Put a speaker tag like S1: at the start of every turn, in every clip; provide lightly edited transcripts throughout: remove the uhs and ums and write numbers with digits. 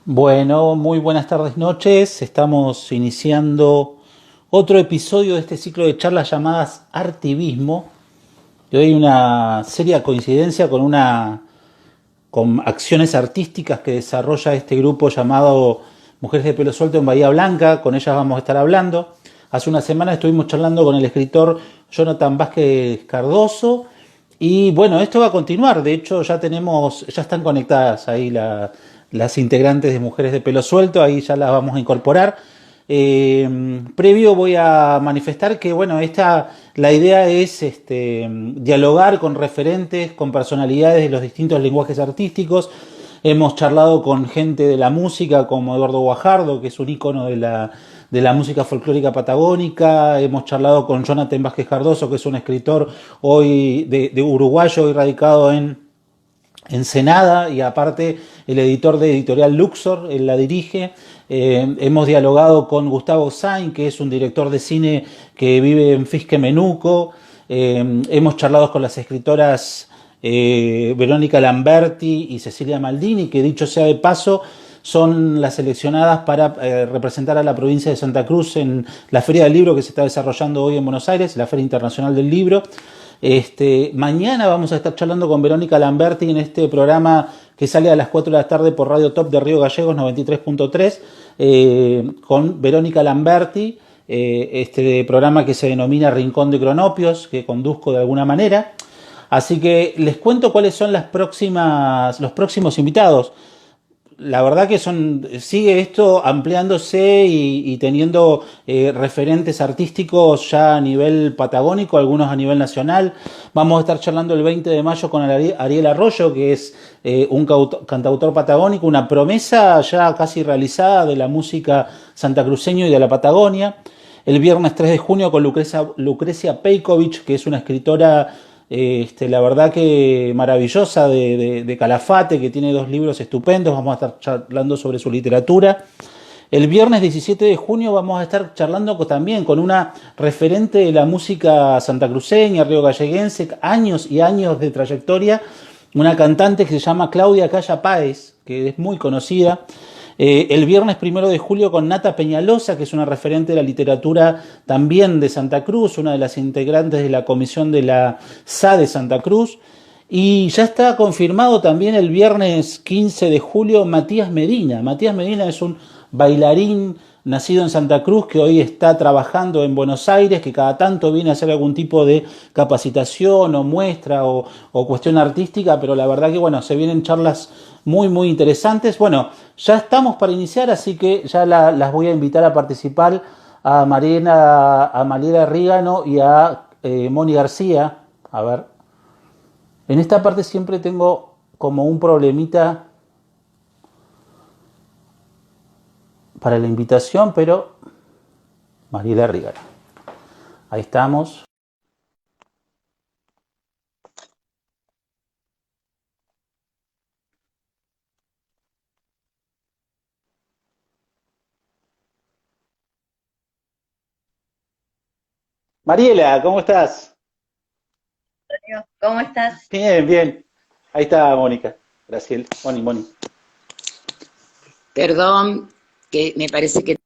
S1: Bueno, muy buenas tardes, noches. Estamos iniciando otro episodio de este ciclo de charlas llamadas Artivismo. Y hoy hay una seria coincidencia con acciones artísticas que desarrolla este grupo llamado Mujeres de Pelo Suelto en Bahía Blanca. Con ellas vamos a estar hablando. Hace una semana estuvimos charlando con el escritor Jonathan Vázquez Cardoso. Y bueno, esto va a continuar. De hecho, ya están conectadas ahí las integrantes de Mujeres de Pelo Suelto. Ahí ya las vamos a incorporar. Previo voy a manifestar que, bueno, la idea es dialogar con referentes, con personalidades de los distintos lenguajes artísticos. Hemos charlado con gente de la música, como Eduardo Guajardo, que es un ícono de la música folclórica patagónica. Hemos charlado con Jonathan Vázquez Cardoso, que es un escritor hoy de uruguayo, hoy radicado en Ensenada, y aparte el editor de Editorial Luxor, él la dirige. Hemos dialogado con Gustavo Sain, que es un director de cine que vive en Fisque Menuco. Hemos charlado con las escritoras Verónica Lamberti y Cecilia Maldini, que dicho sea de paso, son las seleccionadas para representar a la provincia de Santa Cruz en la Feria del Libro que se está desarrollando hoy en Buenos Aires, la Feria Internacional del Libro. Mañana vamos a estar charlando con Verónica Lamberti en este programa que sale a las 4 de la tarde por Radio Top de Río Gallegos 93.3, con Verónica Lamberti, este programa que se denomina Rincón de Cronopios, que conduzco de alguna manera. Así que les cuento cuáles son los próximos invitados. La verdad que sigue esto ampliándose y teniendo referentes artísticos ya a nivel patagónico, algunos a nivel nacional. Vamos a estar charlando el 20 de mayo con Ariel Arroyo, que es un cantautor patagónico, una promesa ya casi realizada de la música santacruceño y de la Patagonia. El viernes 3 de junio con Lucrecia Pejković, que es una escritora, la verdad que maravillosa, de Calafate, que tiene 2 libros estupendos. Vamos a estar charlando sobre su literatura. El viernes 17 de junio vamos a estar charlando también con una referente de la música santacruceña, riogalleguense, años y años de trayectoria, una cantante que se llama Claudia Calla Páez, que es muy conocida. El viernes 1 de julio con Nata Peñalosa, que es una referente de la literatura también de Santa Cruz, una de las integrantes de la comisión de la SA de Santa Cruz. Y ya está confirmado también el viernes 15 de julio Matías Medina. Matías Medina es un bailarín nacido en Santa Cruz que hoy está trabajando en Buenos Aires, que cada tanto viene a hacer algún tipo de capacitación o muestra o cuestión artística, pero la verdad que bueno, se vienen charlas muy muy interesantes. Bueno, ya estamos para iniciar, así que ya las voy a invitar a participar a Mariela Rígano y a Moni García. A ver, en esta parte siempre tengo como un problemita para la invitación, pero Mariela Rígano. Ahí estamos. Mariela, ¿cómo estás?
S2: ¿Cómo estás?
S1: Bien, bien. Ahí está Mónica. Graciela. Moni.
S2: Perdón, que me parece que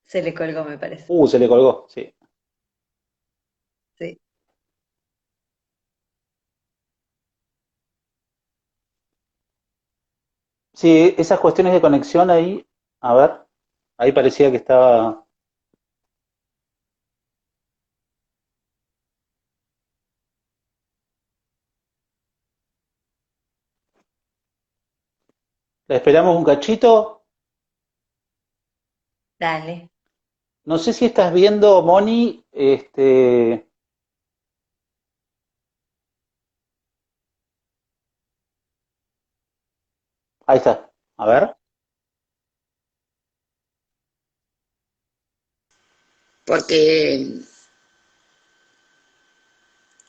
S2: se le colgó, me parece.
S1: Se le colgó, sí.
S2: Sí.
S1: Sí, esas cuestiones de conexión ahí, a ver, ahí parecía que estaba. ¿La esperamos un cachito?
S2: Dale.
S1: No sé si estás viendo, Moni, ahí está. A ver.
S2: Porque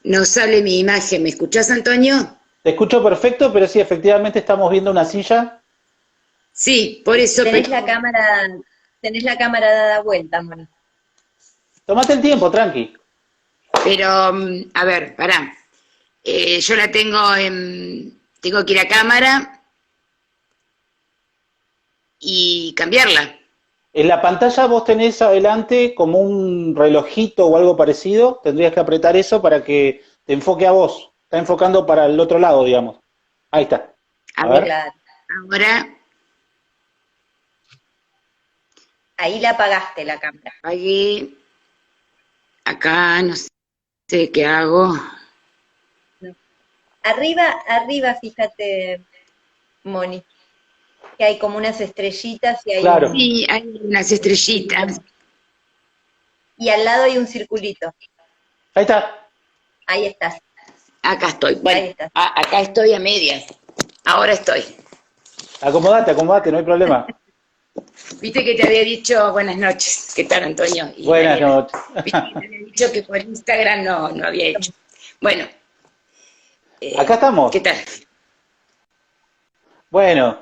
S2: no sale mi imagen. ¿Me escuchás, Antonio?
S1: Te escucho perfecto, pero sí, efectivamente estamos viendo una silla.
S2: Sí, por eso.
S3: Tenés la cámara dada vuelta, Moni.
S1: Tómate el tiempo, tranqui.
S2: Pero, a ver, pará. Yo la tengo tengo que ir a cámara y cambiarla.
S1: En la pantalla vos tenés adelante como un relojito o algo parecido, tendrías que apretar eso para que te enfoque a vos. Está enfocando para el otro lado, digamos. Ahí está.
S2: A
S1: A
S2: ver,
S1: ver.
S3: Claro.
S2: ahora
S3: Ahí la apagaste la cámara.
S2: apagué. Acá no sé qué hago.
S3: ¿No? Arriba, fíjate, Moni, que hay como unas estrellitas y hay
S1: Claro.
S2: Sí, hay unas
S3: un circulito.
S2: estrellitas.
S3: Y al lado hay un circulito.
S1: Ahí está.
S3: Ahí estás,
S2: Acá estoy.
S3: ahí
S2: Bueno,
S3: estás.
S2: acá estoy a medias. Ahora estoy.
S1: Acomodate, acomodate, no hay problema.
S2: Viste que te había dicho buenas noches. ¿Qué tal, Antonio? Y
S1: Buenas
S2: Daniela.
S1: noches.
S2: Viste que te había dicho que por Instagram no había hecho. Bueno,
S1: Acá
S2: ¿qué
S1: estamos.
S2: tal?
S1: Bueno,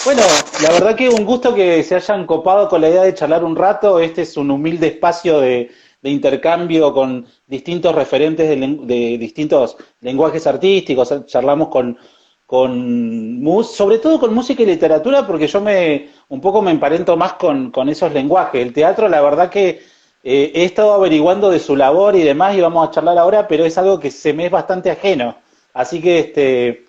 S1: bueno, la verdad que un gusto que se hayan copado con la idea de charlar un rato. Este es un humilde espacio de intercambio con distintos referentes de distintos lenguajes artísticos. Charlamos sobre todo con música y literatura, porque un poco me emparento más con esos lenguajes. El teatro, la verdad que he estado averiguando de su labor y demás, y vamos a charlar ahora, pero es algo que se me es bastante ajeno. Así que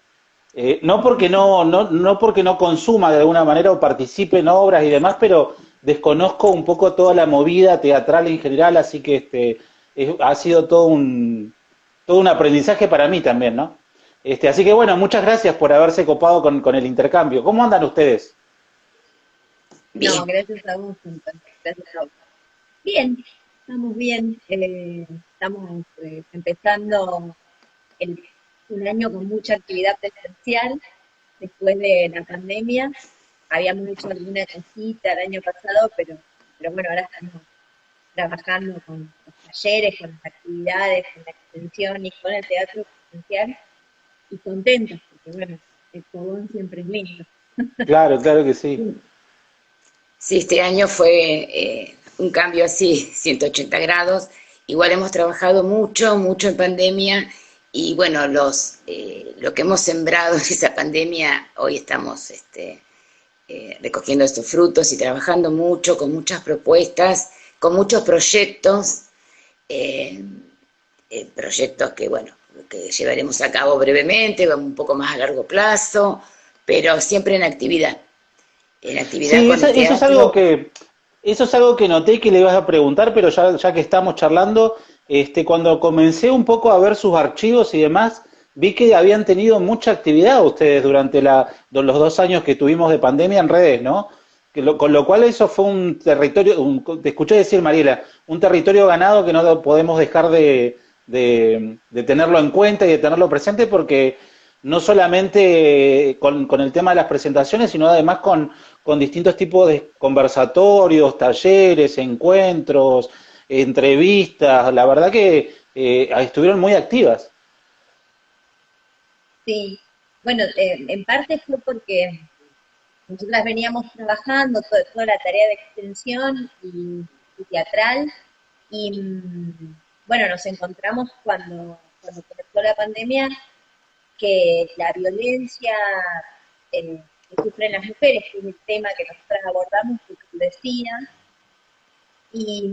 S1: no porque no porque no consuma de alguna manera o participe en obras y demás, pero desconozco un poco toda la movida teatral en general, así que ha sido todo un aprendizaje para mí también, ¿no? Así que bueno, muchas gracias por haberse copado con el intercambio. ¿Cómo andan ustedes?
S3: No,
S2: Bien.
S3: gracias a vos, entonces, gracias a vos. Bien, estamos bien. Estamos empezando el- un año con mucha actividad presencial después de la pandemia. Habíamos hecho alguna cosita el año pasado, pero bueno, ahora estamos trabajando con los talleres, con las actividades, con la extensión y con el teatro presencial y contentos, porque bueno, el fogón siempre es lindo.
S1: Claro, claro que sí.
S2: Sí, este año fue un cambio así, 180 grados. Igual hemos trabajado mucho en pandemia y bueno, lo que hemos sembrado en esa pandemia, hoy estamos recogiendo estos frutos y trabajando mucho, con muchas propuestas, con muchos proyectos, eh, proyectos que, bueno, que llevaremos a cabo brevemente, un poco más a largo plazo, pero siempre en actividad
S1: Sí,
S2: con el teatro.
S1: eso es algo que noté que le ibas a preguntar, pero ya que estamos charlando, cuando comencé un poco a ver sus archivos y demás, vi que habían tenido mucha actividad ustedes durante los 2 años que tuvimos de pandemia en redes, ¿no? Con lo cual eso fue un territorio, te escuché decir, Mariela, un territorio ganado que no podemos dejar de tenerlo en cuenta y de tenerlo presente porque no solamente con el tema de las presentaciones, sino además con distintos tipos de conversatorios, talleres, encuentros, entrevistas. La verdad que estuvieron muy activas.
S3: Sí, bueno, en parte fue porque nosotras veníamos trabajando toda la tarea de extensión y teatral y bueno, nos encontramos cuando comenzó la pandemia que la violencia que sufren las mujeres, que es el tema que nosotras abordamos, que tú decías, y,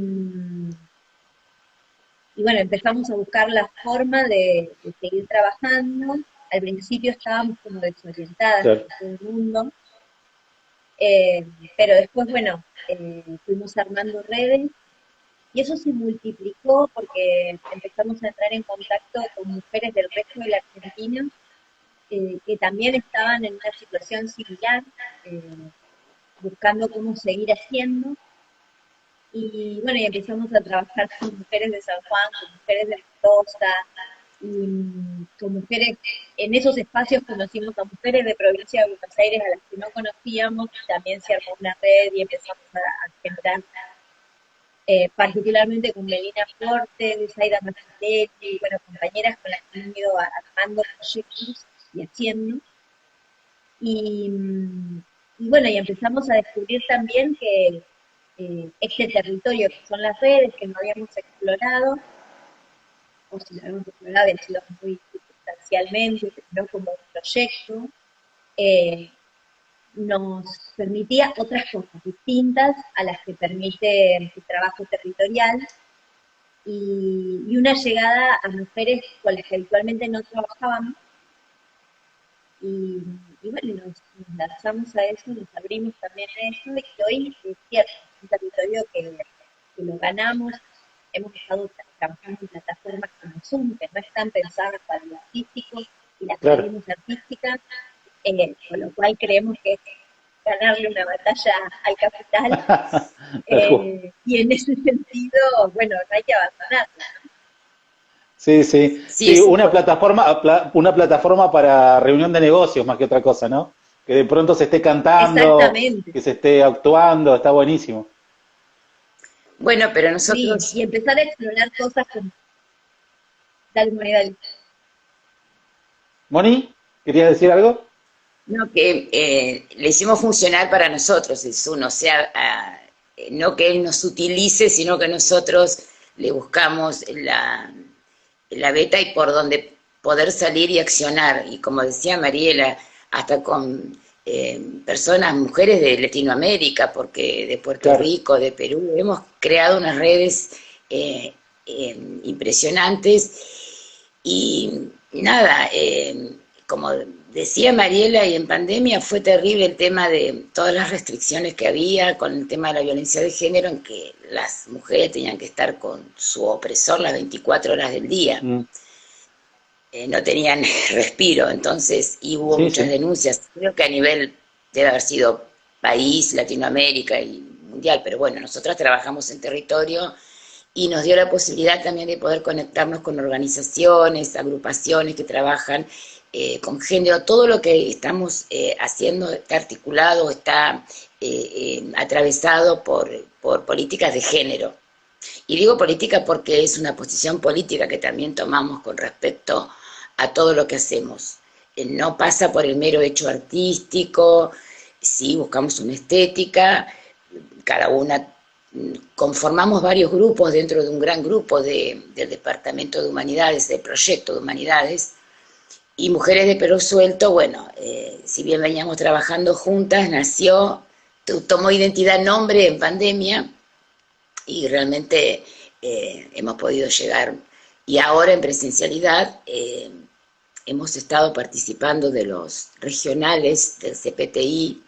S3: y bueno, empezamos a buscar la forma de seguir trabajando. Al principio estábamos como desorientadas
S1: Claro.
S3: con todo el mundo, eh, pero después, bueno, fuimos armando redes y eso se multiplicó porque empezamos a entrar en contacto con mujeres del resto de la Argentina que también estaban en una situación similar, eh, buscando cómo seguir haciendo. Y bueno, y empezamos a trabajar con mujeres de San Juan, con mujeres de Mendoza, y con mujeres, en esos espacios conocimos a mujeres de provincia de Buenos Aires a las que no conocíamos, y también se armó una red y empezamos a generar, particularmente con Melina Forte, Zaida Mazzucchelli, bueno, compañeras con las que hemos ido armando proyectos y haciendo. Y, y bueno, y empezamos a descubrir también que este territorio que son las redes, que no habíamos explorado, o si lo habíamos explorado, había sido muy comercialmente, no como un proyecto, eh, nos permitía otras cosas distintas a las que permite el trabajo territorial y una llegada a mujeres con las que habitualmente no trabajábamos y, y bueno, nos lanzamos a eso, nos abrimos también a eso y hoy es cierto, es un territorio que lo ganamos, hemos estado trabajando en plataformas como Zoom, que no están pensadas para lo artístico y las
S1: Claro.
S3: abrimos artísticas, con lo cual creemos que es ganarle una batalla al capital,
S1: Tal cual.
S3: y en ese sentido, bueno, no hay que abandonarla.
S1: Sí, sí,
S2: Sí,
S1: sí,
S2: es
S1: una plataforma para reunión de negocios más que otra cosa, ¿no? Que de pronto se esté cantando,
S3: Exactamente,
S1: que se esté actuando, está buenísimo.
S2: bueno, pero
S3: sí,
S2: nosotros,
S3: y empezar a explorar cosas como tal manera.
S1: Moni, ¿querías decir algo?
S2: no, que le hicimos funcionar para nosotros, es uno, o sea, no que él nos utilice, sino que nosotros le buscamos la beta y por donde poder salir y accionar. Y como decía Mariela, hasta con personas, mujeres de Latinoamérica, porque de Puerto
S1: Claro.
S2: Rico, de Perú, hemos creado unas redes impresionantes y nada, como decía Mariela, y en pandemia fue terrible el tema de todas las restricciones que había con el tema de la violencia de género, en que las mujeres tenían que estar con su opresor las 24 horas del día.
S1: Mm,
S2: No tenían respiro, entonces, y hubo
S1: sí,
S2: muchas
S1: sí.
S2: denuncias, creo que a nivel debe haber sido país, Latinoamérica y mundial, pero bueno, nosotras trabajamos en territorio y nos dio la posibilidad también de poder conectarnos con organizaciones, agrupaciones que trabajan con género. Todo lo que estamos haciendo está articulado, está atravesado por políticas de género. Y digo política porque es una posición política que también tomamos con respecto a todo lo que hacemos. No pasa por el mero hecho artístico, sí buscamos una estética, cada una conformamos varios grupos dentro de un gran grupo del Departamento de Humanidades, del Proyecto de Humanidades, y Mujeres de Pelo Suelto, bueno, si bien veníamos trabajando juntas, nació, tomó identidad, nombre en pandemia, y realmente hemos podido llegar. Y ahora en presencialidad hemos estado participando de los regionales del CPTI,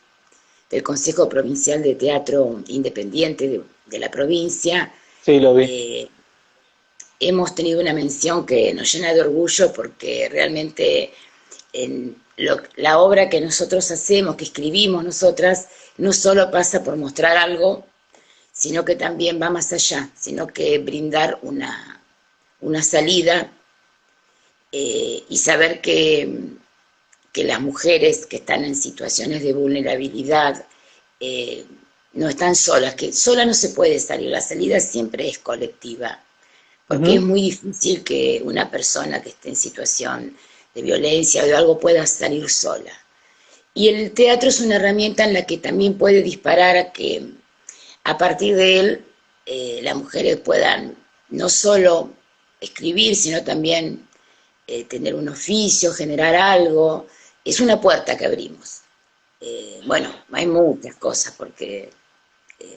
S2: del Consejo Provincial de Teatro Independiente de la provincia.
S1: Sí, lo vi.
S2: Eh, Hemos tenido una mención que nos llena de orgullo porque realmente la obra que nosotros hacemos, que escribimos nosotras, no solo pasa por mostrar algo, sino que también va más allá, sino que brindar una salida y saber que las mujeres que están en situaciones de vulnerabilidad eh, no están solas, que sola no se puede salir, la salida siempre es colectiva, porque es
S1: Ujú.
S2: muy difícil que una persona que esté en situación de violencia o de algo pueda salir sola. Y el teatro es una herramienta en la que también puede disparar a que a partir de él las mujeres puedan no solo escribir, sino también tener un oficio, generar algo. Es una puerta que abrimos. Bueno, hay muchas cosas, porque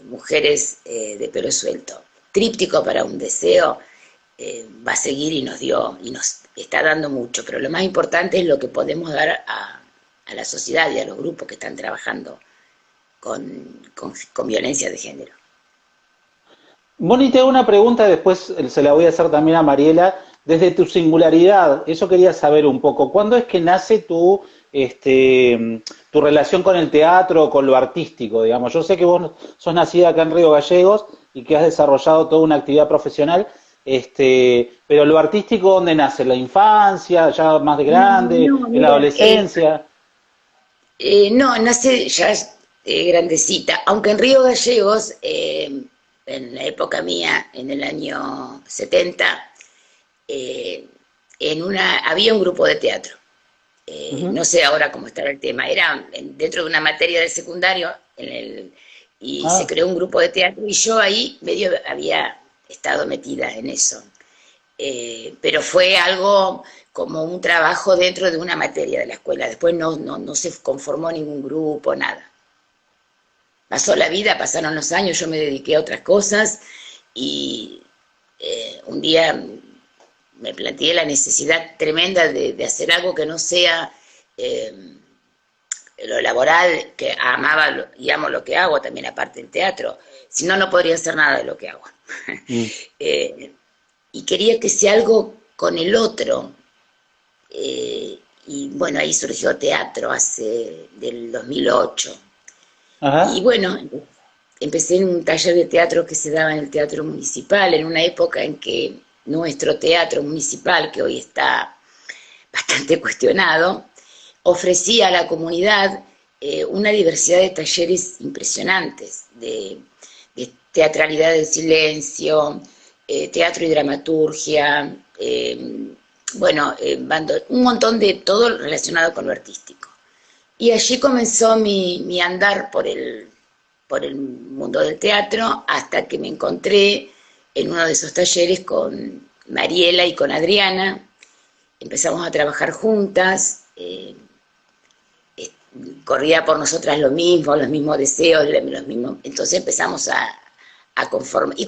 S2: Mujeres de Pelo Suelto, Tríptico para un Deseo, va a seguir y nos dio, y nos está dando mucho, pero lo más importante es lo que podemos dar a la sociedad y a los grupos que están trabajando con violencia de género.
S1: Moni, te hago una pregunta, después se la voy a hacer también a Mariela. Desde tu singularidad, eso quería saber un poco. ¿Cuándo es que nace tu relación con el teatro, con lo artístico, digamos? Yo sé que vos sos nacida acá en Río Gallegos y que has desarrollado toda una actividad profesional, pero lo artístico, ¿dónde nace? ¿En la infancia, ya más de grande,
S3: No,
S1: en la
S3: mira,
S1: adolescencia?
S2: No, nace ya grandecita, aunque en Río Gallegos, en la época mía, en el año 70, eh, había un grupo de teatro.
S1: Ujú.
S2: No sé ahora cómo estará el tema, era dentro de una materia del secundario y se
S1: Ah,
S2: creó un grupo de teatro y yo ahí medio había estado metida en eso. pero fue algo como un trabajo dentro de una materia de la escuela. Después no se conformó ningún grupo, nada. Pasó la vida, pasaron los años, yo me dediqué a otras cosas y un día me planteé la necesidad tremenda de hacer algo que no sea lo laboral, que amaba y amo lo que hago, también aparte del teatro, si no, no podría hacer nada de lo que hago.
S1: Mm.
S2: Y quería que sea algo con el otro. Y bueno, ahí surgió teatro del 2008. Y
S1: Ajá.
S2: bueno, empecé en un taller de teatro que se daba en el Teatro Municipal, en una época en que nuestro teatro municipal, que hoy está bastante cuestionado, ofrecía a la comunidad una diversidad de talleres impresionantes, de teatralidad del silencio, teatro y dramaturgia, bueno, un montón de todo relacionado con lo artístico. Y allí comenzó mi andar por el mundo del teatro hasta que me encontré en uno de esos talleres con Mariela y con Adriana. Empezamos a trabajar juntas, corría por nosotras lo mismo, los mismos deseos, los mismos. Entonces empezamos a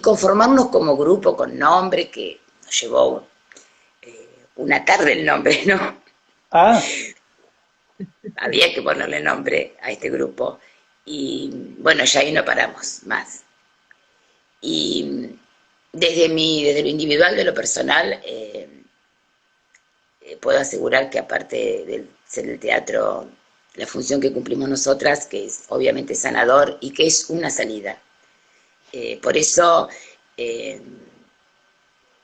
S2: conformarnos como grupo con nombre, que nos llevó una tarde el nombre, ¿no?
S1: Ah,
S2: Había que ponerle nombre a este grupo. Y bueno, ya ahí no paramos más. Y desde lo individual, de lo personal, puedo asegurar que aparte de ser el teatro, la función que cumplimos nosotras, que es obviamente sanador y que es una salida. Por eso eh,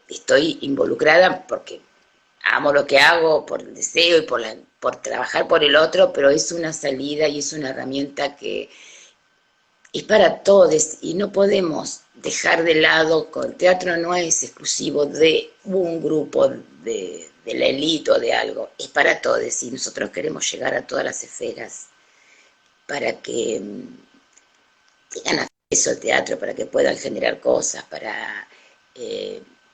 S2: estoy involucrada porque amo lo que hago, por el deseo y por trabajar por el otro, pero es una salida y es una herramienta que es para todos y no podemos dejar de lado que el teatro no es exclusivo de un grupo de la élite o de algo, es para todos y nosotros queremos llegar a todas las esferas para que tengan acceso al teatro, para que puedan generar cosas, para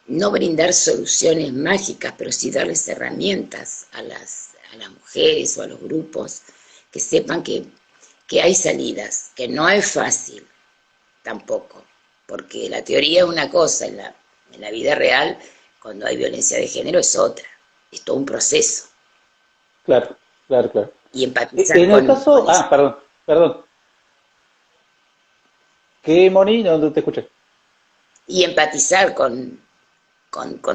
S2: no brindar soluciones mágicas, pero sí darles herramientas a las mujeres o a los grupos que sepan que hay salidas, que no es fácil tampoco, porque la teoría es una cosa, en la vida real, cuando hay violencia de género, es otra, es todo un proceso,
S1: claro, claro, claro.
S2: y empatizar
S1: En el
S2: con
S1: caso,
S2: eso,
S1: perdón, perdón. ¿Qué, Moni? No te escuché.
S2: y empatizar con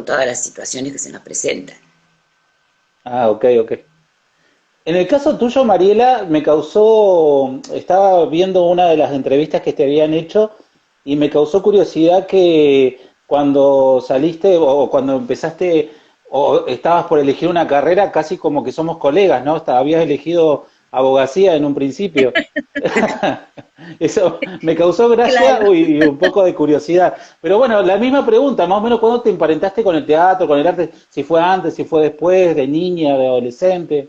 S2: todas las situaciones que se nos presentan.
S1: Ah, ok, ok. En el caso tuyo, Mariela, me causó, estaba viendo una de las entrevistas que te habían hecho y me causó curiosidad que cuando saliste o cuando empezaste o estabas por elegir una carrera, casi como que somos colegas, ¿no? Habías elegido abogacía en un principio. Eso me causó gracia,
S3: Claro.
S1: uy, y un poco de curiosidad. Pero bueno, la misma pregunta, más o menos, ¿cuándo te emparentaste con el teatro, con el arte? Si fue antes, si fue después, de niña, de adolescente.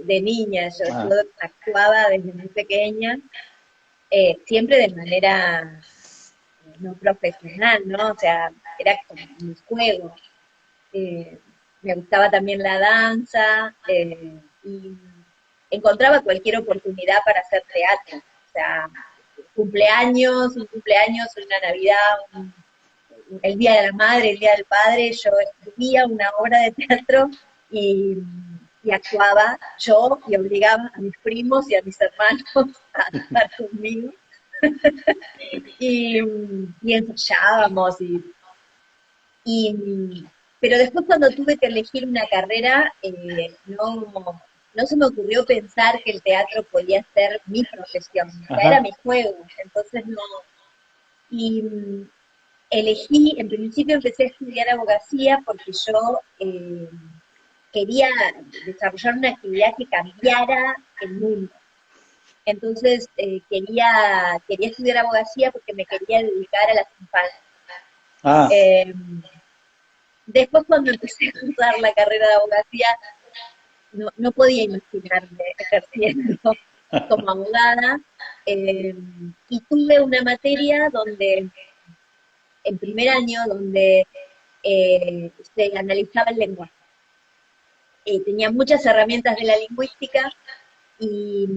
S3: De niña, yo
S1: Ah,
S3: actuaba desde muy pequeña, siempre de manera no profesional, ¿no? O sea, era como mi juego. Eh, Me gustaba también la danza y encontraba cualquier oportunidad para hacer teatro. O sea, un cumpleaños, una Navidad, el Día de la Madre, el Día del Padre, yo escribía una obra de teatro y, y actuaba yo y obligaba a mis primos y a mis hermanos a actuar conmigo y, y ensayábamos y, pero después cuando tuve que elegir una carrera, no se me ocurrió pensar que el teatro podía ser mi profesión, o sea, era
S1: ajá,
S3: mi juego, entonces no. Y elegí, en principio empecé a estudiar abogacía porque yo quería desarrollar una actividad que cambiara el mundo. Entonces quería estudiar abogacía porque me quería dedicar a las infancias.
S1: ah,
S3: Eh, Después cuando empecé a cursar la carrera de abogacía, no podía imaginarme ejerciendo como abogada y tuve una materia donde en primer año donde se analizaba el lenguaje. Tenía muchas herramientas de la lingüística y,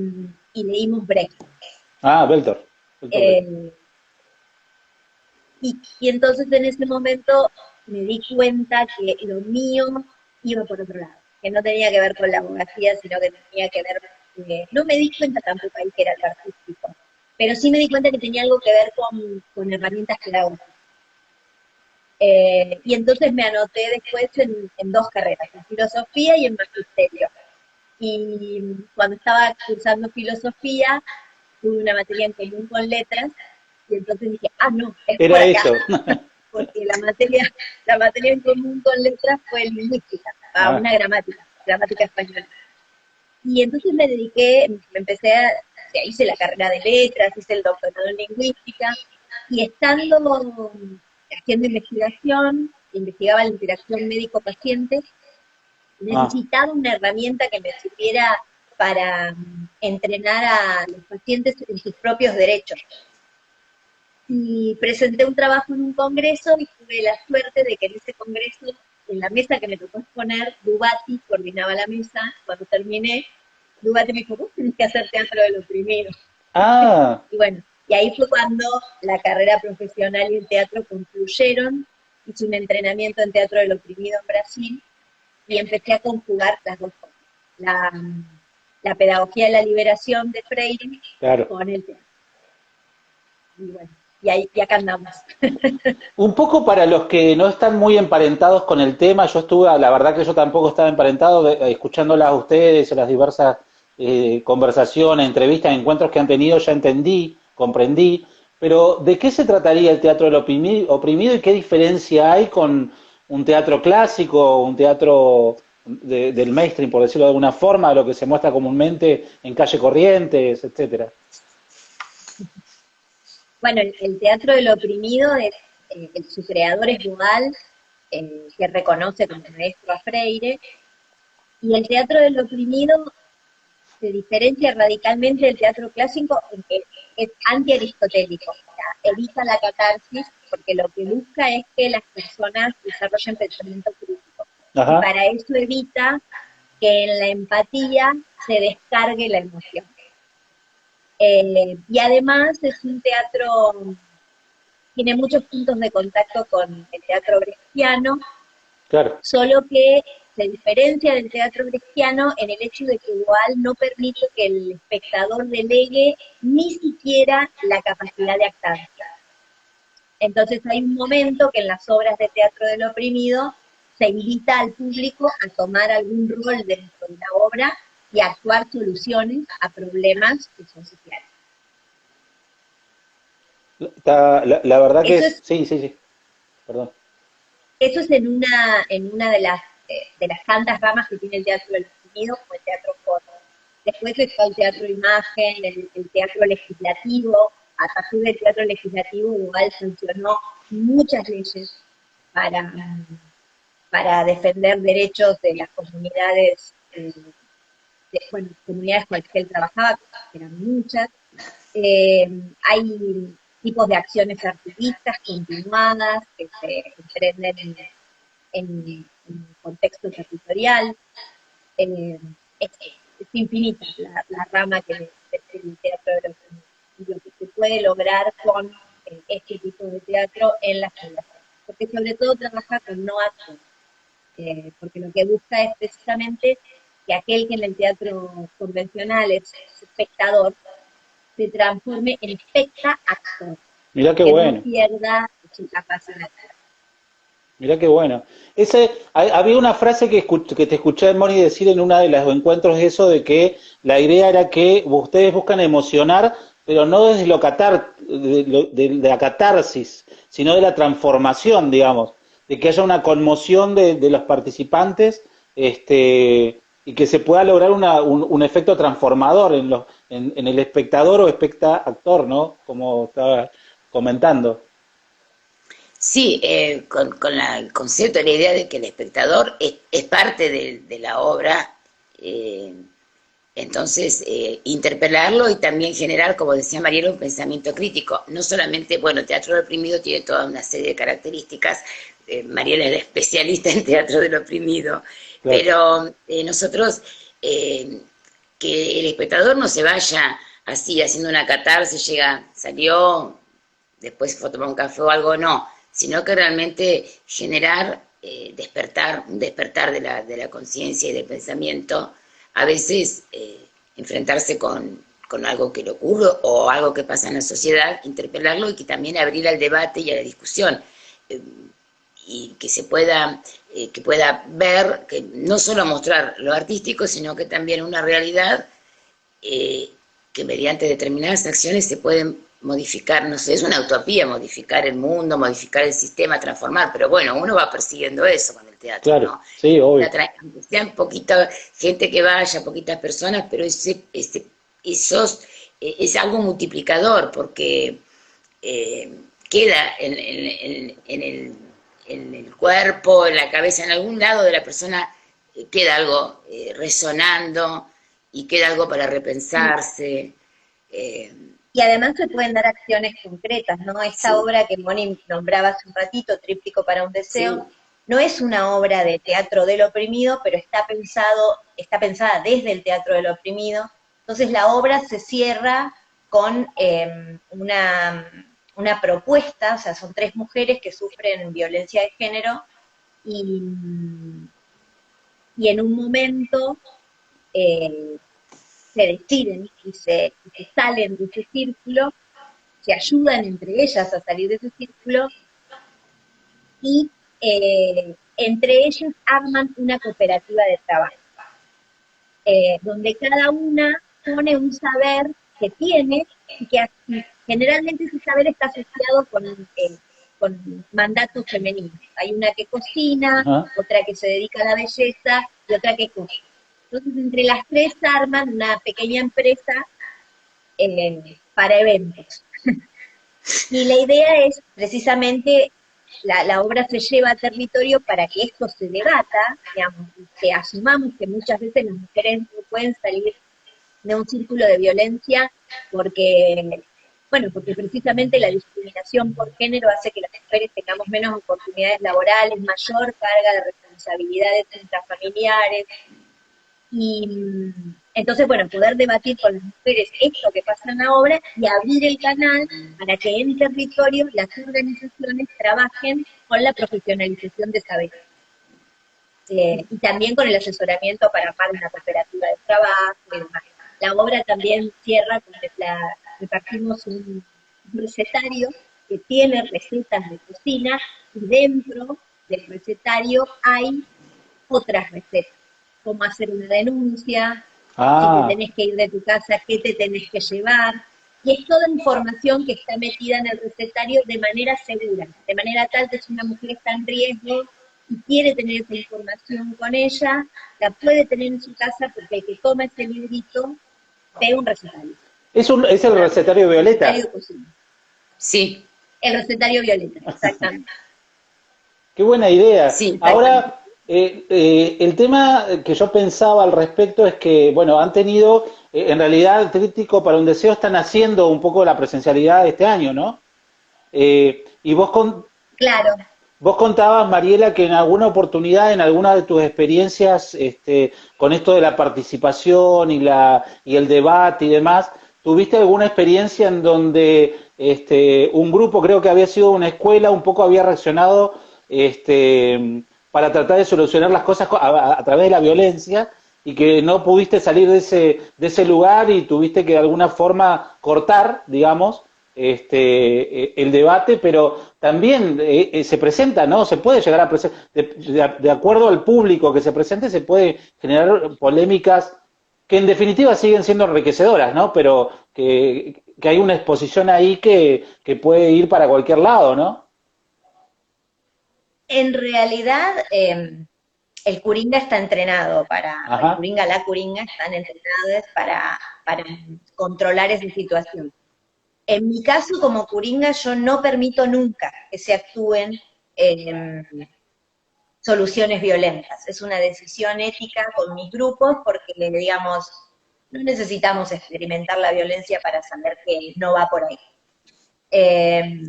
S3: y leímos Brecht.
S1: Ah, Beltor. Beltor Brecht.
S3: Y entonces en ese momento me di cuenta que lo mío iba por otro lado, que no tenía que ver con la abogacía, sino que tenía que ver, no me di cuenta tampoco ahí que era algo artístico, pero sí me di cuenta que tenía algo que ver con herramientas pedagógicas. Y entonces me anoté después en dos carreras, en filosofía y en magisterio. Y cuando estaba cursando filosofía, tuve una materia en común con letras, y entonces dije, ah, no, es por
S1: Era
S3: acá,
S1: eso.
S3: porque la materia en común con letras fue lingüística,
S1: Ah,
S3: una gramática española. Y entonces me dediqué, me empecé a, o sea, hice la carrera de letras, hice el doctorado en lingüística, y estando haciendo investigación, investigaba la interacción médico-paciente,
S1: ah,
S3: necesitaba una herramienta que me sirviera para entrenar a los pacientes en sus propios derechos. Y presenté un trabajo en un congreso y tuve la suerte de que en ese congreso, en la mesa que me tocó exponer, Dubati coordinaba la mesa. Cuando terminé, Dubati me dijo, vos tenés que hacer teatro del oprimido.
S1: ah,
S3: Y bueno, y ahí fue cuando la carrera profesional y el teatro concluyeron. Hice un entrenamiento en teatro del oprimido en Brasil y empecé a conjugar las dos cosas. La, la pedagogía de la liberación de Freire
S1: claro.
S3: con el teatro. Y bueno, y acá andamos.
S1: Un poco para los que no están muy emparentados con el tema, yo estuve, la verdad que yo tampoco estaba emparentado, escuchándolas a ustedes, las diversas conversaciones, entrevistas, encuentros que han tenido, ya entendí, comprendí, pero ¿de qué se trataría el teatro del oprimido y qué diferencia hay con un teatro clásico, un teatro del mainstream, por decirlo de alguna forma, de lo que se muestra comúnmente en Calle Corrientes, etcétera?
S3: Bueno, el teatro del oprimido, su creador es Duval, que reconoce como maestro a Freire, y el teatro del oprimido se diferencia radicalmente del teatro clásico en que es anti-aristotélico, o sea, evita la catarsis porque lo que busca es que las personas desarrollen pensamiento crítico. Y
S1: Ajá,
S3: para eso evita que en la empatía se descargue la emoción. Y además es un teatro, tiene muchos puntos de contacto con el teatro brechtiano,
S1: claro.
S3: solo que se diferencia del teatro brechtiano en el hecho de que igual no permite que el espectador delegue ni siquiera la capacidad de actancia. Entonces hay un momento que en las obras de teatro del oprimido se invita al público a tomar algún rol dentro de la obra y a actuar soluciones a problemas que son sociales.
S1: La verdad que
S3: Eso
S1: es,
S3: es,
S1: sí, sí, sí, perdón.
S3: eso es en una de las tantas ramas que tiene el teatro del oprimido, como el teatro corto. Después está el teatro imagen, el teatro legislativo. A partir del teatro legislativo, igual sancionó muchas leyes para, para defender derechos de las comunidades, bueno, comunidades con las que él trabajaba, que eran muchas. Eh, Hay tipos de acciones activistas continuadas que se emprenden en contexto territorial. Eh, es, es infinita la rama que es el teatro de lo que se puede lograr con este tipo de teatro en las poblaciones. Porque sobre todo trabaja con no actores, porque lo que busca es precisamente que aquel que en el teatro convencional es espectador se transforme en especta-actor,
S1: Mirá qué
S3: que no
S1: bueno.
S3: pierda su capacidad de actuar.
S1: Mirá qué bueno. Había una frase que te escuché, Moni, decir en uno de los encuentros, eso de que la idea era que ustedes buscan emocionar, pero no desde de la catarsis, sino de la transformación, digamos, de que haya una conmoción de los participantes, y que se pueda lograr un efecto transformador en el espectador o especta actor, ¿no? Como estaba comentando.
S2: Sí, el concepto, la idea de que el espectador es parte de la obra, eh, Entonces, interpelarlo y también generar, como decía Mariela, un pensamiento crítico. No solamente, bueno, el teatro del oprimido tiene toda una serie de características. Mariela es la especialista en teatro del oprimido,
S1: Claro.
S2: pero nosotros, que el espectador no se vaya así haciendo una catarsis, llega, salió, después se fue a tomar un café o algo, no, sino que realmente generar, despertar, un despertar de la conciencia y del pensamiento, a veces enfrentarse con algo que le ocurre o algo que pasa en la sociedad, interpelarlo y que también abrir al debate y a la discusión. Eh, y que pueda ver, que no solo mostrar lo artístico, sino que también una realidad, eh, que mediante determinadas acciones se pueden modificar, no sé, es una utopía modificar el mundo, modificar el sistema, transformar, pero bueno, uno va persiguiendo eso con el teatro,
S1: Claro,
S2: ¿no?
S1: sí, obvio.
S2: Aunque sean poquita gente que vaya, poquitas personas, pero esos, es algo multiplicador, porque eh, queda en el cuerpo, en la cabeza, en algún lado de la persona, queda algo resonando y queda algo para
S3: Y,
S2: repensarse. eh,
S3: y además se pueden dar acciones concretas, ¿no? Esta
S2: sí,
S3: obra que Moni nombraba hace un ratito, Tríptico para un deseo,
S2: sí,
S3: no es una obra de teatro del oprimido, pero está pensada desde el teatro del oprimido. Entonces la obra se cierra con una propuesta, o sea, son tres mujeres que sufren violencia de género y, y en un momento eh, se deciden y se salen de ese círculo, se ayudan entre ellas a salir de ese círculo y entre ellas arman una cooperativa de trabajo, donde cada una pone un saber que tiene y que generalmente ese saber está asociado con mandatos femeninos. Hay una que cocina,
S1: Ajá.
S3: otra que se dedica a la belleza y otra que cose. Entonces, entre las tres arman una pequeña empresa para eventos. Y la idea es precisamente, la obra se lleva a territorio para que esto se debata, digamos, que asumamos que muchas veces las mujeres no pueden salir de un círculo de violencia porque, bueno, porque precisamente la discriminación por género hace que las mujeres tengamos menos oportunidades laborales, mayor carga de responsabilidades intrafamiliares, y entonces, bueno, poder debatir con las mujeres esto que pasa en la obra y abrir el canal para que en territorio las organizaciones trabajen con la profesionalización de saberes. Y también con el asesoramiento para armar una cooperativa de trabajo y demás. La obra también cierra con repartimos un recetario que tiene recetas de cocina y dentro del recetario hay otras recetas, cómo hacer una denuncia, si te
S1: Ah,
S3: tenés que ir de tu casa, qué te tenés que llevar. Y es toda información que está metida en el recetario de manera segura, de manera tal que si una mujer está en riesgo y quiere tener esa información con ella, la puede tener en su casa porque el que toma ese librito ve un recetario,
S1: es el recetario
S3: un recetario
S1: Violeta.
S3: de cocina.
S2: sí,
S3: El recetario violeta, exactamente.
S1: Qué buena idea.
S2: sí,
S1: Ahora, el tema que yo pensaba al respecto es que, bueno, han tenido, en realidad, el Tríptico para un Deseo están haciendo un poco la presencialidad de este año, ¿no? Y
S3: Claro,
S1: vos contabas, Mariela, que en alguna oportunidad, en alguna de tus experiencias, con esto de la participación y el debate y demás, ¿tuviste alguna experiencia en donde un grupo, creo que había sido una escuela, un poco había reaccionado para tratar de solucionar las cosas a través de la violencia y que no pudiste salir de ese lugar y tuviste que de alguna forma cortar, digamos, el debate, pero también se presenta, ¿no? Se puede llegar a presentar, de acuerdo al público que se presente, se puede generar polémicas que en definitiva siguen siendo enriquecedoras, ¿no? Pero que hay una exposición ahí que puede ir para cualquier lado, ¿no?
S3: en realidad el Coringa está entrenado el
S1: Ajá.
S3: Coringa, la Coringa están entrenados para controlar esa situación. En mi caso, como Coringa, yo no permito nunca que se actúen eh, soluciones violentas. Es una decisión ética con mis grupos porque, digamos, no necesitamos experimentar la violencia para saber que no va por ahí. Eh,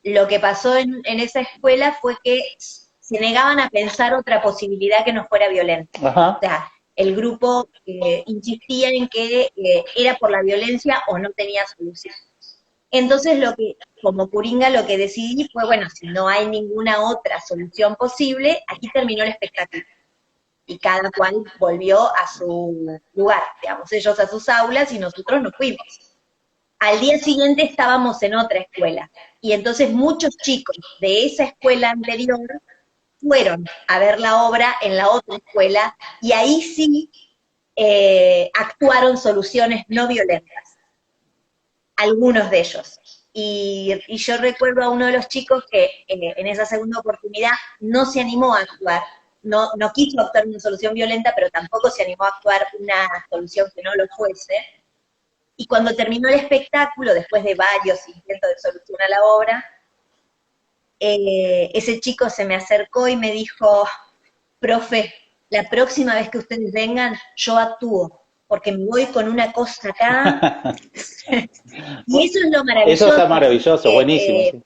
S3: lo que pasó en esa escuela fue que se negaban a pensar otra posibilidad que no fuera violenta.
S1: Ajá.
S3: O sea, el grupo insistía en que era por la violencia o no tenía solución. Entonces, como Curinga, lo que decidí fue, bueno, si no hay ninguna otra solución posible, aquí terminó el espectáculo. Y cada cual volvió a su lugar, digamos, ellos a sus aulas y nosotros nos fuimos. Al día siguiente estábamos en otra escuela, y entonces muchos chicos de esa escuela anterior fueron a ver la obra en la otra escuela, y ahí sí actuaron soluciones no violentas, algunos de ellos. Y yo recuerdo a uno de los chicos que en esa segunda oportunidad no se animó a actuar, no quiso actuar una solución violenta, pero tampoco se animó a actuar una solución que no lo fuese. Y cuando terminó el espectáculo, después de varios intentos de solución a la obra, ese chico se me acercó y me dijo, profe, la próxima vez que ustedes vengan, yo actúo, porque me voy con una cosa acá. Y eso es lo
S1: Eso
S3: maravilloso.
S1: está maravilloso, buenísimo. Sí.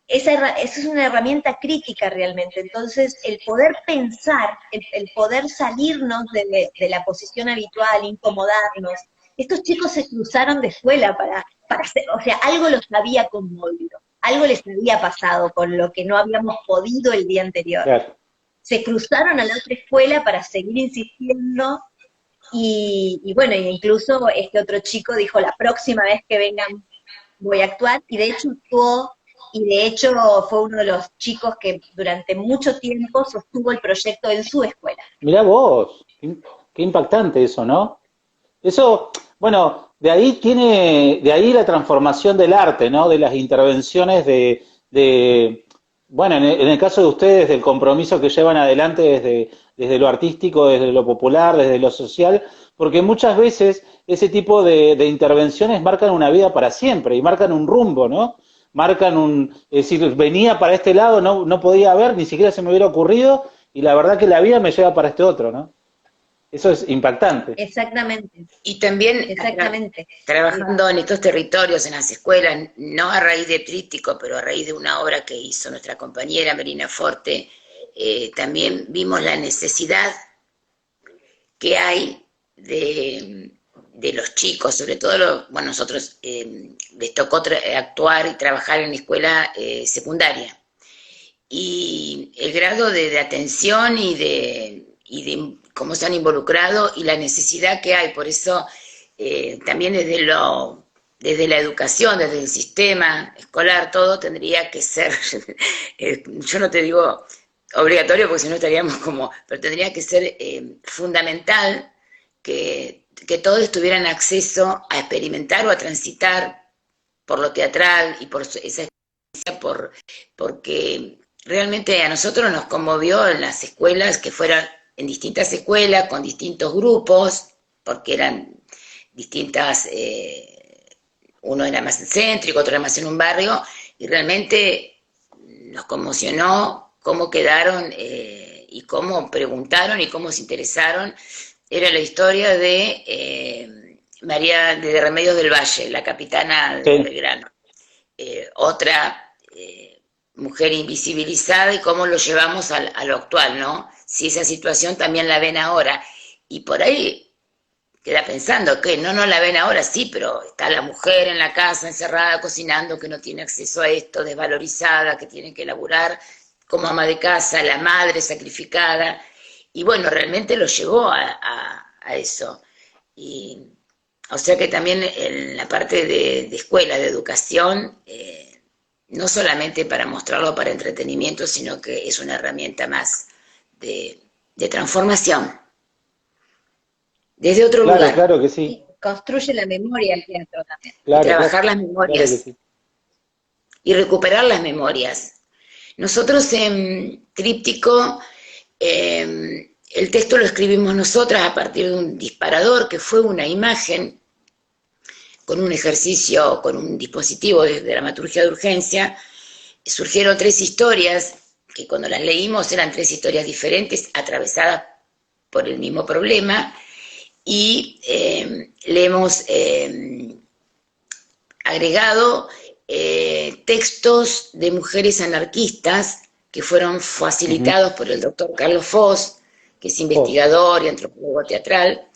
S3: Esa es una herramienta crítica realmente. Entonces, el poder pensar, el poder salirnos de la posición habitual, incomodarnos. Estos chicos se cruzaron de escuela para hacer, o sea, algo los había conmovido, algo les había pasado con lo que no habíamos podido el día anterior.
S1: Claro.
S3: Se cruzaron a la otra escuela para seguir insistiendo, y bueno, incluso este otro chico dijo, la próxima vez que vengan voy a actuar, y de hecho actuó. Y de hecho fue uno de los chicos que durante mucho tiempo sostuvo el proyecto en su escuela.
S1: Mirá vos, qué impactante eso, ¿no? Eso, bueno, de ahí la transformación del arte, ¿no? De las intervenciones bueno, en el caso de ustedes, del compromiso que llevan adelante desde lo artístico, desde lo popular, desde lo social, porque muchas veces ese tipo de intervenciones marcan una vida para siempre y marcan un rumbo, ¿no? Es decir, venía para este lado, no podía ver, ni siquiera se me hubiera ocurrido, y la verdad que la vida me lleva para este otro, ¿no? Eso es impactante.
S3: Exactamente.
S2: Y también
S3: Exactamente.
S2: Trabajando en estos territorios, en las escuelas, no a raíz de Tríptico, pero a raíz de una obra que hizo nuestra compañera Melina Forte, también vimos la necesidad que hay de los chicos, sobre todo, bueno, nosotros les tocó actuar y trabajar en la escuela secundaria. Y el grado de atención y de cómo se han involucrado y la necesidad que hay. Por eso también desde la educación, desde el sistema escolar, todo tendría que ser, yo no te digo obligatorio porque si no estaríamos pero tendría que ser fundamental que todos tuvieran acceso a experimentar o a transitar por lo teatral y por esa experiencia, porque realmente a nosotros nos conmovió en las escuelas, que fueran en distintas escuelas, con distintos grupos, porque eran distintas, uno era más céntrico, otro era más en un barrio, y realmente nos conmocionó cómo quedaron y cómo preguntaron y cómo se interesaron. Era la historia de María de Remedios del Valle, la capitana de Belgrano. Otra mujer invisibilizada y cómo lo llevamos a lo actual, ¿no? Si esa situación también la ven ahora. Y por ahí queda pensando que no la ven ahora, sí, pero está la mujer en la casa encerrada cocinando, que no tiene acceso a esto, desvalorizada, que tiene que laburar como ama de casa, la madre sacrificada. Y bueno, realmente lo llevó a eso. Y, o sea que también en la parte de escuela, de educación, no solamente para mostrarlo para entretenimiento, sino que es una herramienta más de transformación. Desde otro lugar.
S1: Claro que sí.
S3: Y construye la memoria el teatro también.
S2: Claro, y trabajar las memorias.
S1: Claro que sí.
S2: Y recuperar las memorias. Nosotros en Tríptico, el texto lo escribimos nosotras a partir de un disparador, que fue una imagen con un ejercicio, con un dispositivo de dramaturgia de urgencia. Surgieron 3 historias, que cuando las leímos eran 3 historias diferentes, atravesadas por el mismo problema, y le hemos agregado textos de mujeres anarquistas que fueron facilitados por el doctor Carlos Foz, que es investigador y antropólogo teatral,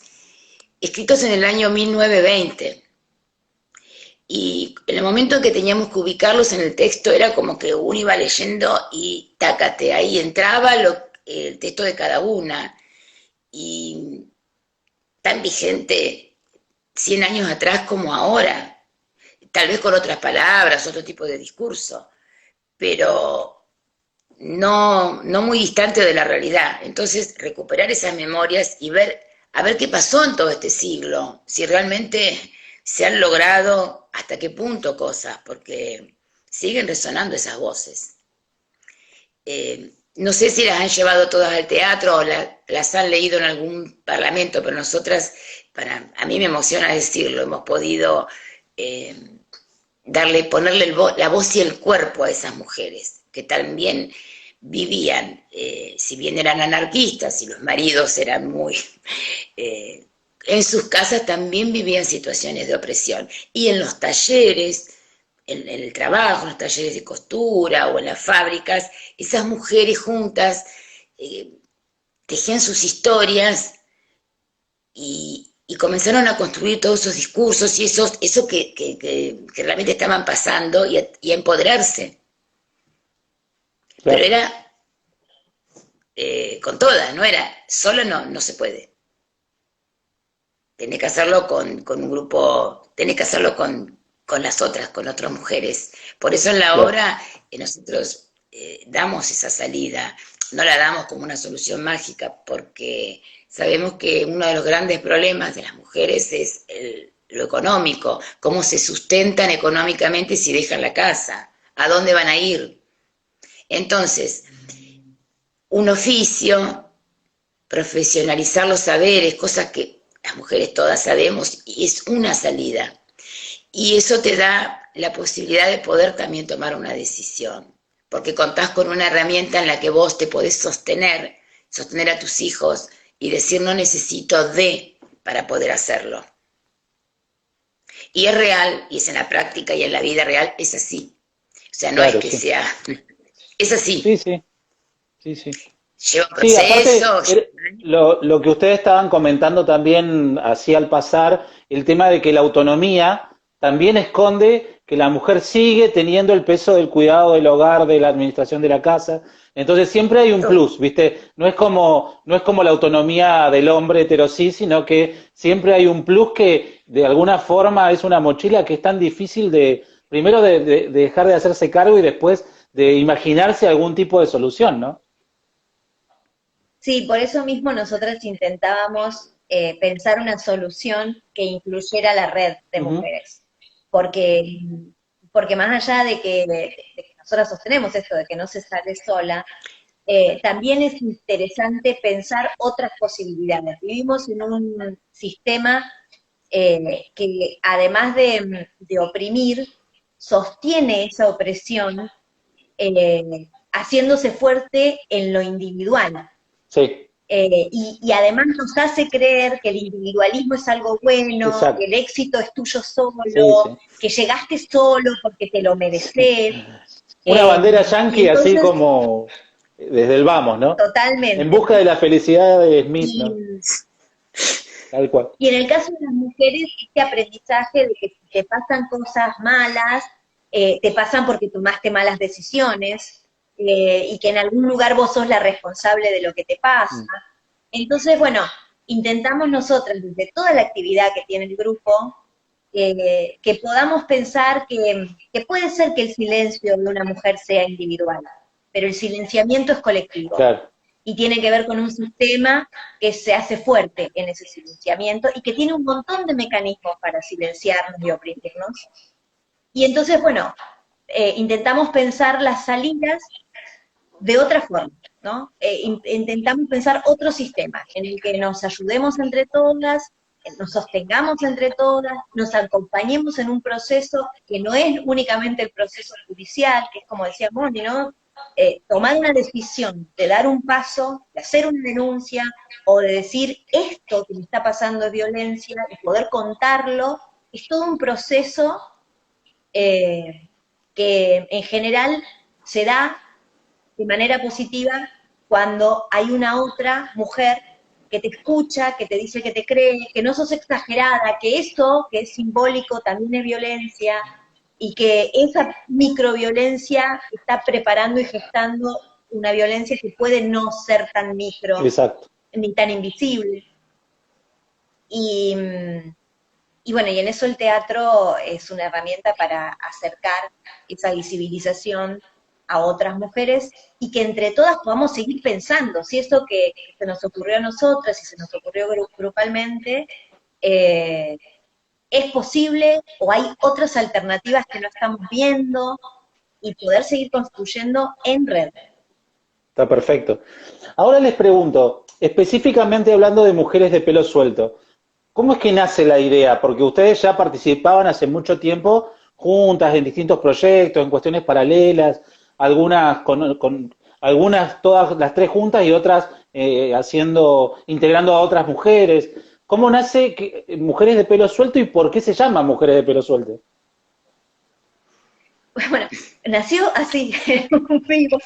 S2: escritos en el año 1920. Y en el momento en que teníamos que ubicarlos en el texto era como que uno iba leyendo y tácate, ahí entraba el texto de cada una. Y tan vigente 100 años atrás como ahora, tal vez con otras palabras, otro tipo de discurso, pero no muy distante de la realidad. Entonces, recuperar esas memorias y a ver qué pasó en todo este siglo, si realmente se han logrado hasta qué punto cosas, porque siguen resonando esas voces. No sé si las han llevado todas al teatro o las han leído en algún parlamento, pero nosotras, a mí me emociona decirlo, hemos podido ponerle la voz y el cuerpo a esas mujeres que también vivían, si bien eran anarquistas y los maridos eran muy... en sus casas también vivían situaciones de opresión. Y en los talleres, en el trabajo, en los talleres de costura o en las fábricas, esas mujeres juntas tejían sus historias y comenzaron a construir todos esos discursos y eso que realmente estaban pasando y a empoderarse. Claro. Pero era con todas, no era, solo no se puede. Tenés que hacerlo con un grupo, tenés que hacerlo con las otras, con otras mujeres. Por eso en la obra nosotros damos esa salida, no la damos como una solución mágica, porque sabemos que uno de los grandes problemas de las mujeres es lo económico, cómo se sustentan económicamente si dejan la casa, a dónde van a ir. Entonces, un oficio, profesionalizar los saberes, cosas que las mujeres todas sabemos, y es una salida. Y eso te da la posibilidad de poder también tomar una decisión, porque contás con una herramienta en la que vos te podés sostener a tus hijos y decir no necesito para poder hacerlo. Y es real, y es en la práctica y en la vida real, es así. O sea, no claro, es que sea... Es así.
S1: Sí.
S2: Lleva un proceso.
S1: Sí, aparte, lo que ustedes estaban comentando también así al pasar, el tema de que la autonomía también esconde que la mujer sigue teniendo el peso del cuidado del hogar, de la administración de la casa. Entonces siempre hay un plus, ¿viste? No es como la autonomía del hombre heterosis, sino que siempre hay un plus que de alguna forma es una mochila que es tan difícil primero de dejar de hacerse cargo y después de imaginarse algún tipo de solución, ¿no?
S3: Sí, por eso mismo nosotras intentábamos pensar una solución que incluyera la red de mujeres, porque más allá de que nosotras sostenemos esto de que no se sale sola, también es interesante pensar otras posibilidades. Vivimos en un sistema que además de oprimir, sostiene esa opresión haciéndose fuerte en lo individual.
S1: Sí.
S3: Y además nos hace creer que el individualismo es algo bueno,
S1: exacto,
S3: que el éxito es tuyo solo, que llegaste solo porque te lo mereces.
S1: Una bandera yanqui entonces, así como desde el vamos, ¿no?
S3: Totalmente.
S1: En busca de la felicidad de Smith, ¿no? Tal cual.
S3: Y en el caso de las mujeres, este aprendizaje de que si te pasan cosas malas, te pasan porque tomaste malas decisiones, y que en algún lugar vos sos la responsable de lo que te pasa. Entonces, bueno, intentamos nosotras, desde toda la actividad que tiene el grupo, que podamos pensar que puede ser que el silencio de una mujer sea individual, pero el silenciamiento es colectivo.
S1: Claro.
S3: Y tiene que ver con un sistema que se hace fuerte en ese silenciamiento y que tiene un montón de mecanismos para silenciarnos y oprimirnos. Y entonces, bueno, intentamos pensar las salidas de otra forma, ¿no? Intentamos pensar otro sistema en el que nos ayudemos entre todas, nos sostengamos entre todas, nos acompañemos en un proceso que no es únicamente el proceso judicial, que es como decía Moni, ¿no? tomar una decisión de dar un paso, de hacer una denuncia, o de decir esto que me está pasando es violencia, y poder contarlo, es todo un proceso que en general se da de manera positiva cuando hay una otra mujer que te escucha, que te dice que te cree, que no sos exagerada, que eso que es simbólico también es violencia, y que esa microviolencia está preparando y gestando una violencia que puede no ser tan micro,
S1: Exacto.
S3: ni tan invisible. Y, y bueno, y en eso el teatro es una herramienta para acercar esa visibilización a otras mujeres y que entre todas podamos seguir pensando si esto que se nos ocurrió a nosotras y se nos ocurrió grupalmente eh, es posible o hay otras alternativas que no estamos viendo y poder seguir construyendo en red.
S1: Está perfecto. Ahora les pregunto, específicamente hablando de mujeres de pelo suelto, ¿cómo es que nace la idea? Porque ustedes ya participaban hace mucho tiempo juntas en distintos proyectos, en cuestiones paralelas, algunas algunas todas las tres juntas y otras integrando a otras mujeres. ¿Cómo nace Mujeres de Pelo Suelto y por qué se llama Mujeres de Pelo Suelto?
S3: Bueno, nació así, en un vivo.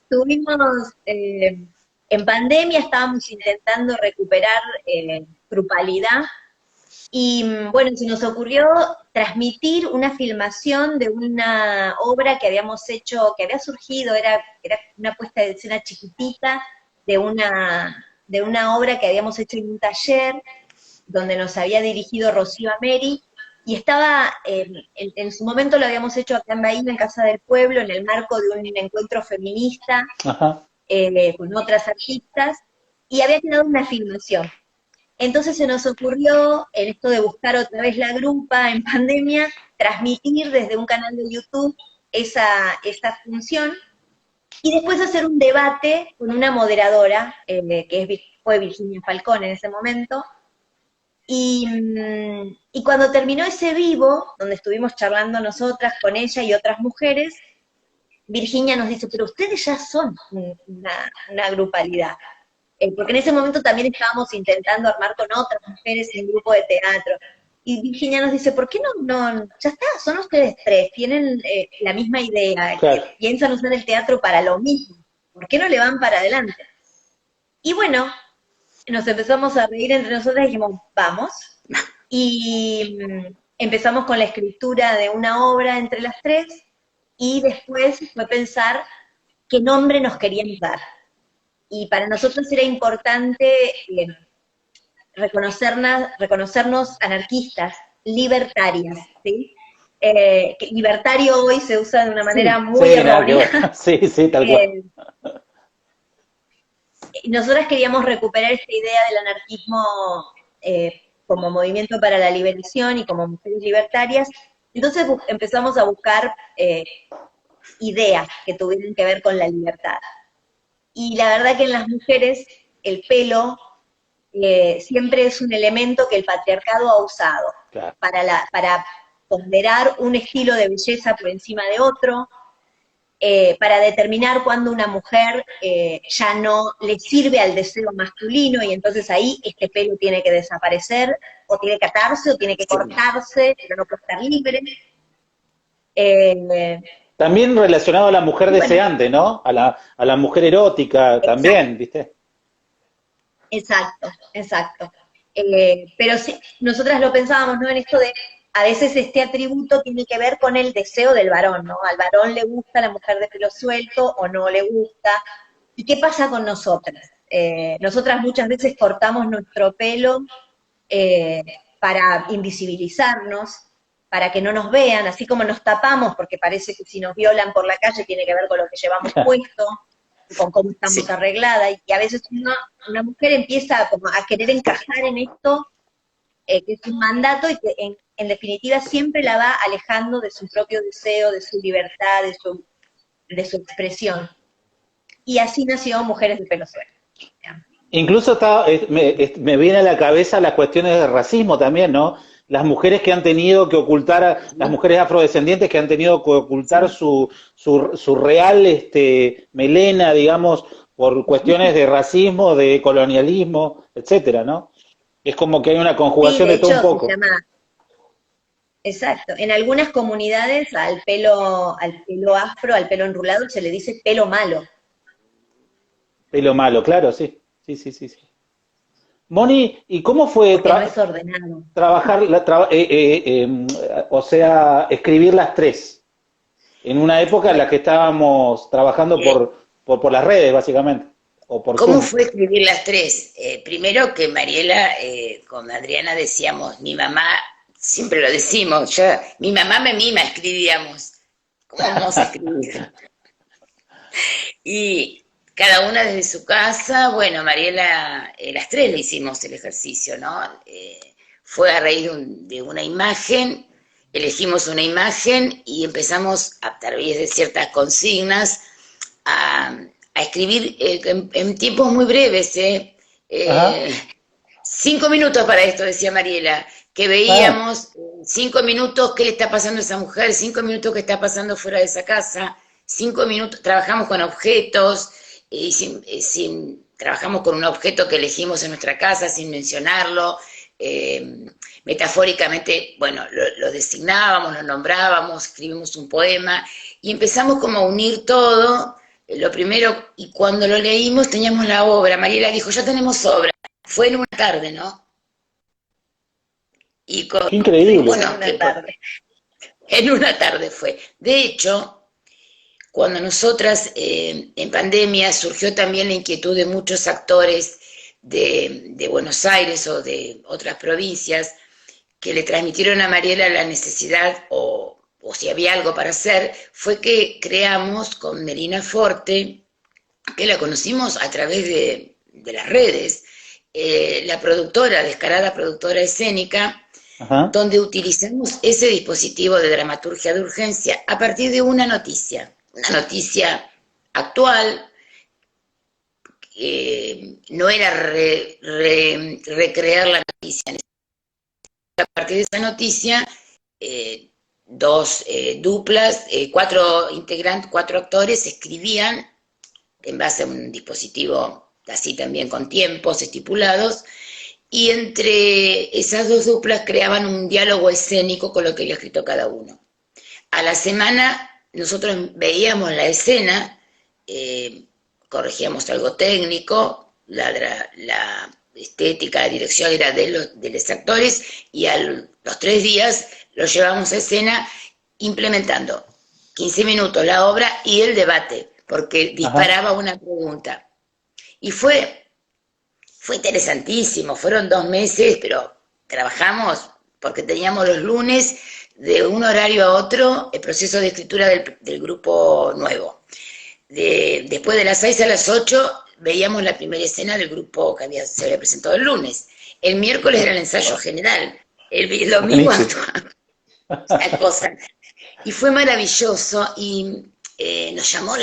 S3: Tuvimos, en pandemia estábamos intentando recuperar grupalidad y bueno, se nos ocurrió transmitir una filmación de una obra que habíamos hecho, que había surgido, era una puesta de escena chiquitita de una obra que habíamos hecho en un taller donde nos había dirigido Rocío Ameri, y estaba, en su momento lo habíamos hecho acá en Bahía, en Casa del Pueblo, en el marco de un encuentro feminista
S1: Ajá.
S3: con otras artistas, y había quedado una filmación. Entonces se nos ocurrió, en esto de buscar otra vez la grupa en pandemia, transmitir desde un canal de YouTube esa función, y después hacer un debate con una moderadora, fue Virginia Falcón en ese momento, y cuando terminó ese vivo, donde estuvimos charlando nosotras con ella y otras mujeres, Virginia nos dice, pero ustedes ya son una grupalidad. Porque en ese momento también estábamos intentando armar con otras mujeres en grupo de teatro. Y Virginia nos dice, ¿por qué ya está, son ustedes tres, tienen la misma idea,
S1: Claro.
S3: piensan usar el teatro para lo mismo, ¿por qué no le van para adelante? Y bueno, nos empezamos a reír entre nosotras y dijimos, vamos. Y empezamos con la escritura de una obra entre las tres, y después fue pensar qué nombre nos queríamos dar. Y para nosotros era importante reconocernos anarquistas, libertarias, ¿sí? Que libertario hoy se usa de una manera muy errónea.
S1: Sí, sí, tal cual.
S3: Nosotras queríamos recuperar esta idea del anarquismo como movimiento para la liberación y como mujeres libertarias. Entonces empezamos a buscar ideas que tuvieran que ver con la libertad. Y la verdad que en las mujeres el pelo siempre es un elemento que el patriarcado ha usado,
S1: Claro.
S3: para ponderar un estilo de belleza por encima de otro, para determinar cuándo una mujer ya no le sirve al deseo masculino, y entonces ahí este pelo tiene que desaparecer, o tiene que atarse, o tiene que cortarse, pero no puede estar libre.
S1: También relacionado a la mujer deseante, ¿no? A la mujer erótica
S3: Exacto.
S1: también, ¿viste?
S3: Exacto, exacto. Pero sí, nosotras lo pensábamos, ¿no? En esto de, a veces este atributo tiene que ver con el deseo del varón, ¿no? Al varón le gusta la mujer de pelo suelto o no le gusta. ¿Y qué pasa con nosotras? Nosotras muchas veces cortamos nuestro pelo para invisibilizarnos, para que no nos vean, así como nos tapamos, porque parece que si nos violan por la calle tiene que ver con lo que llevamos puesto, con cómo estamos arregladas, y a veces una mujer empieza como a querer encajar en esto, que es un mandato, y que en definitiva siempre la va alejando de su propio deseo, de su libertad, de su expresión. Y así nació Mujeres de Pelo Suelto.
S1: Incluso me viene a la cabeza las cuestiones de racismo también, ¿no? las mujeres que han tenido que ocultar, las mujeres afrodescendientes que han tenido que ocultar su real melena, digamos, por cuestiones de racismo, de colonialismo, etcétera, ¿no? Es como que hay una
S3: Sí,
S1: conjugación
S3: de
S1: de todo un
S3: hecho se
S1: poco.
S3: llama, exacto, en algunas comunidades al pelo afro, al pelo enrulado se le dice pelo malo,
S1: Pelo malo, claro, sí. Sí, sí, sí, sí. Moni, ¿y cómo fue
S3: porque no es ordenado.
S1: trabajar, o sea, escribir las tres? En una época en la
S2: Bueno,
S1: que estábamos trabajando
S2: eh,
S1: por las redes, básicamente, o por
S2: ¿cómo
S1: Zoom.
S2: fue escribir las tres? Primero que Mariela, con Adriana decíamos, mi mamá, siempre lo decimos, mi mamá me mima, escribíamos. ¿Cómo vamos a escribir? Y cada una desde su casa, bueno, Mariela, las tres le hicimos el ejercicio, ¿no? Fue a raíz de una imagen, elegimos una imagen y empezamos a través de ciertas consignas a escribir en tiempos muy breves, ¿eh?
S1: Ajá,
S2: Eh, 5 minutos para esto, decía Mariela, que
S1: ah,
S2: veíamos 5 minutos qué le está pasando a esa mujer, 5 minutos qué está pasando fuera de esa casa, 5 minutos, trabajamos con objetos, trabajamos con un objeto que elegimos en nuestra casa sin mencionarlo, metafóricamente, bueno, lo designábamos, lo nombrábamos, escribimos un poema y empezamos como a unir todo, lo primero, y cuando lo leímos teníamos la obra, Mariela dijo, ya tenemos obra, fue en una tarde, ¿no? Y con,
S1: qué
S3: Sí, fue
S1: increíble.
S3: en
S2: bueno,
S3: una tarde.
S2: en una tarde fue. De hecho, cuando nosotras en pandemia surgió también la inquietud de muchos actores de Buenos Aires o de otras provincias que le transmitieron a Mariela la necesidad o si había algo para hacer, fue que creamos con Melina Forte, que la conocimos a través de las redes, la productora, descarada productora escénica,
S1: Ajá,
S2: donde utilizamos ese dispositivo de dramaturgia de urgencia a partir de una noticia actual, no era recrear la noticia, a partir de esa noticia, eh, dos duplas, cuatro integrantes, cuatro actores escribían en base a un dispositivo así también con tiempos estipulados, y entre esas dos duplas creaban un diálogo escénico con lo que había escrito cada uno. A la semana nosotros veíamos la escena, eh, corregíamos algo técnico, la estética, la dirección era de los actores, y a los 3 días los llevamos a escena implementando 15 minutos la obra y el debate, porque
S1: ajá.
S2: disparaba una pregunta. Y fue interesantísimo, fueron 2 meses, pero trabajamos porque teníamos los lunes de un horario a otro el proceso de escritura del grupo nuevo. Después de las 6 a las 8 veíamos la primera escena del grupo que se había presentado el lunes. El miércoles era el ensayo general, el domingo
S1: Buenísimo.
S2: actuaba la cosa. Y fue maravilloso y nos llamó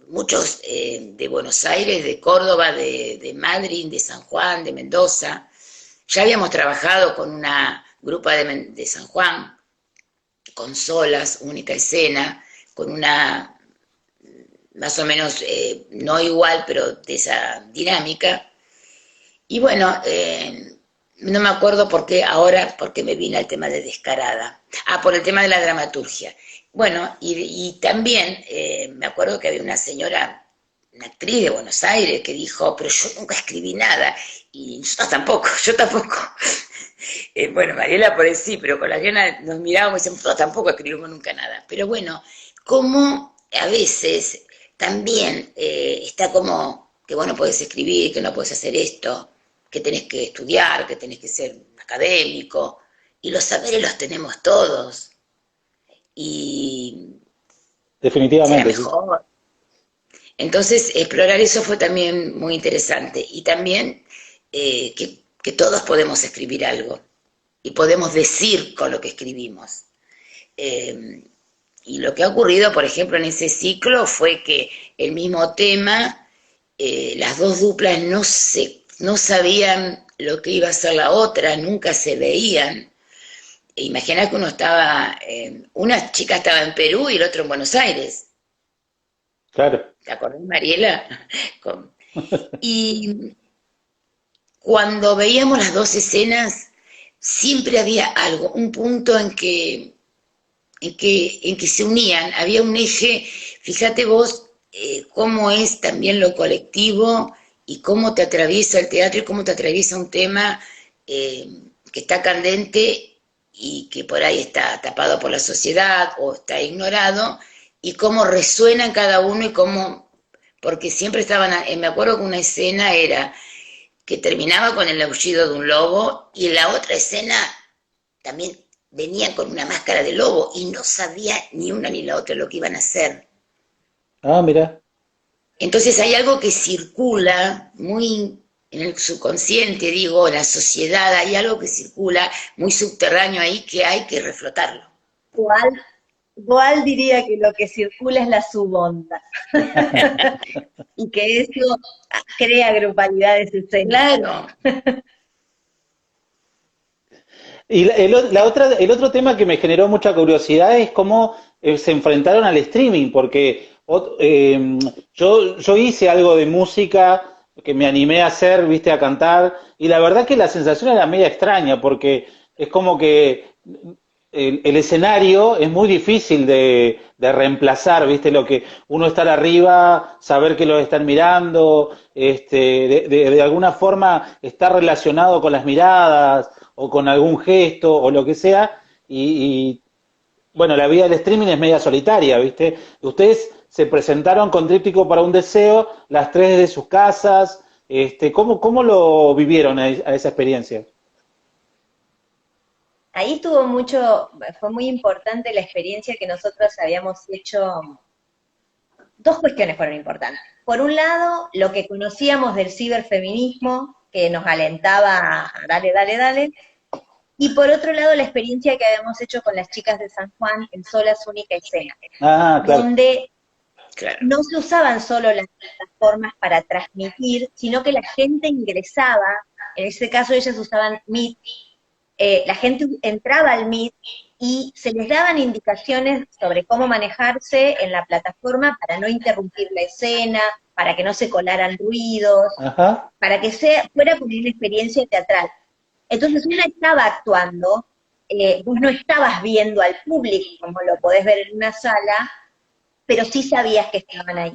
S2: muchos de Buenos Aires, de Córdoba, de Madrid, de San Juan, de Mendoza. Ya habíamos trabajado con una grupa de San Juan, con solas, única escena, con una más o menos, no igual, pero de esa dinámica. Y bueno, no me acuerdo por qué ahora, porque me vine al tema de Descarada. Por el tema de la dramaturgia. Bueno, y también me acuerdo que había una señora, una actriz de Buenos Aires, que dijo, pero yo nunca escribí nada. Y yo tampoco, yo tampoco. Bueno, Mariela por ahí sí, pero con la Diana nos mirábamos y decíamos, nosotros tampoco escribimos nunca nada. Pero bueno, como a veces también está como que vos no podés escribir, que no podés hacer esto, que tenés que estudiar, que tenés que ser académico, y los saberes los tenemos todos, y será
S1: Definitivamente, sí.
S2: mejor. Entonces, explorar eso fue también muy interesante, y también que todos podemos escribir algo, y podemos decir con lo que escribimos. Eh, y lo que ha ocurrido, por ejemplo, en ese ciclo fue que el mismo tema, las dos duplas no sabían lo que iba a ser la otra, nunca se veían, Imagina que uno estaba, una chica estaba en Perú y el otro en Buenos Aires.
S1: Claro.
S2: ¿Te acordás, Mariela? Con- Y cuando veíamos las dos escenas, siempre había algo, un punto en que se unían, había un eje. Fíjate vos cómo es también lo colectivo y cómo te atraviesa el teatro y cómo te atraviesa un tema eh, que está candente y que por ahí está tapado por la sociedad o está ignorado, y cómo resuena en cada uno y cómo, porque siempre estaban, me acuerdo que una escena era que terminaba con el aullido de un lobo y la otra escena también venían con una máscara de lobo y no sabía ni una ni la otra lo que iban a hacer.
S1: Ah, mira.
S2: Entonces hay algo que circula muy en el subconsciente, digo, en la sociedad, hay algo que circula muy subterráneo ahí que hay que reflotarlo.
S3: Igual, igual diría que lo que circula es la subonda y que eso crea grupalidades escénicas.
S2: Claro,
S1: Y el otro tema que me generó mucha curiosidad es cómo se enfrentaron al streaming, porque yo hice algo de música que me animé a hacer, viste, a cantar, y la verdad que la sensación era media extraña, porque es como que el escenario es muy difícil de reemplazar, ¿viste? Lo que uno estar arriba, saber que lo están mirando, de alguna forma estar relacionado con las miradas o con algún gesto o lo que sea, y bueno, la vida del streaming es media solitaria, ¿viste? Ustedes se presentaron con Tríptico para un Deseo, las tres de sus casas, ¿cómo lo vivieron a esa experiencia?
S3: Ahí estuvo mucho, fue muy importante la experiencia que nosotros habíamos hecho. Dos cuestiones fueron importantes. Por un lado, lo que conocíamos del ciberfeminismo, que nos alentaba a dale, dale, dale, y por otro lado, la experiencia que habíamos hecho con las chicas de San Juan en Solas Única Escena,
S1: Ah, claro,
S3: donde
S2: claro.
S3: no se usaban solo las plataformas para transmitir, sino que la gente ingresaba, en ese caso ellas usaban Meet, la gente entraba al Meet y se les daban indicaciones sobre cómo manejarse en la plataforma para no interrumpir la escena, para que no se colaran ruidos,
S1: ajá,
S3: para que fuera como una experiencia teatral. Entonces una estaba actuando, vos no estabas viendo al público como lo podés ver en una sala, pero sí sabías que estaban ahí.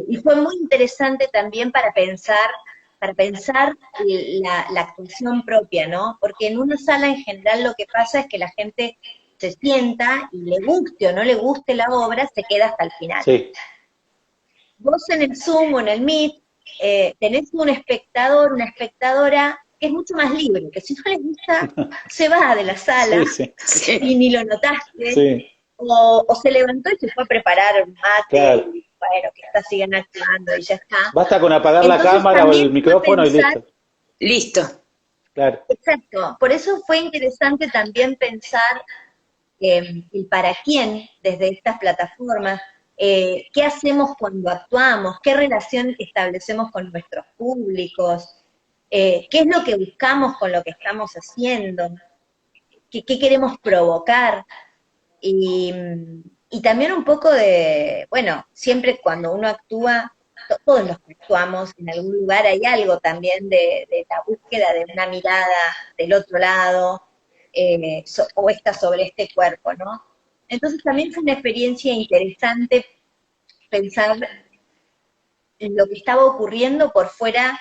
S3: Y fue muy interesante también para pensar la actuación propia, ¿no? Porque en una sala en general lo que pasa es que la gente se sienta y le guste o no le guste la obra, se queda hasta el final.
S1: sí,
S3: Vos en el Zoom o en el Meet tenés un espectador, una espectadora que es mucho más libre, que si no les gusta, se va de la sala
S1: sí, sí,
S3: y
S2: Sí,
S3: ni lo notaste,
S1: sí,
S3: o se levantó y se fue a preparar un mate,
S1: claro.
S3: y bueno, que está siguen actuando y ya está.
S1: Basta con apagar la
S3: Entonces
S1: cámara o
S3: también
S1: el
S3: fue
S1: micrófono y
S3: pensar,
S1: listo.
S2: listo.
S1: Claro.
S3: exacto, por eso fue interesante también pensar el para quién desde estas plataformas, qué hacemos cuando actuamos, qué relación establecemos con nuestros públicos, qué es lo que buscamos con lo que estamos haciendo, qué queremos provocar. Y, y también un poco de, bueno, siempre cuando uno actúa, todos los que actuamos en algún lugar hay algo también de la búsqueda de una mirada del otro lado, o esta sobre este cuerpo, ¿no? Entonces también fue una experiencia interesante pensar en lo que estaba ocurriendo por fuera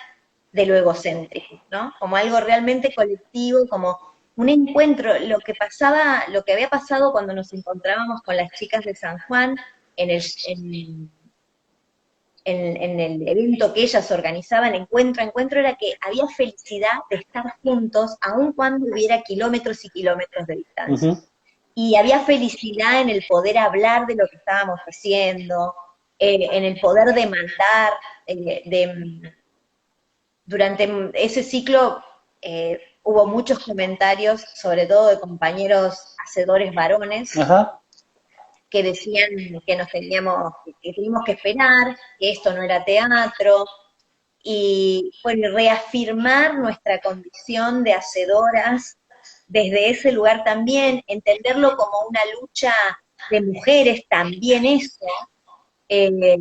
S3: de lo egocéntrico, ¿no? Como algo realmente colectivo, como un encuentro, lo que había pasado cuando nos encontrábamos con las chicas de San Juan en el evento que ellas organizaban, encuentro a encuentro, era que había felicidad de estar juntos, aun cuando hubiera kilómetros y kilómetros de distancia.
S1: Ujú.
S3: Y había felicidad en el poder hablar de lo que estábamos haciendo, en el poder demandar, durante ese ciclo hubo muchos comentarios, sobre todo de compañeros hacedores varones,
S1: Ajá.
S3: que decían que que teníamos que esperar, que esto no era teatro, y bueno, reafirmar nuestra condición de hacedoras desde ese lugar también, entenderlo como una lucha de mujeres, también eso, eh,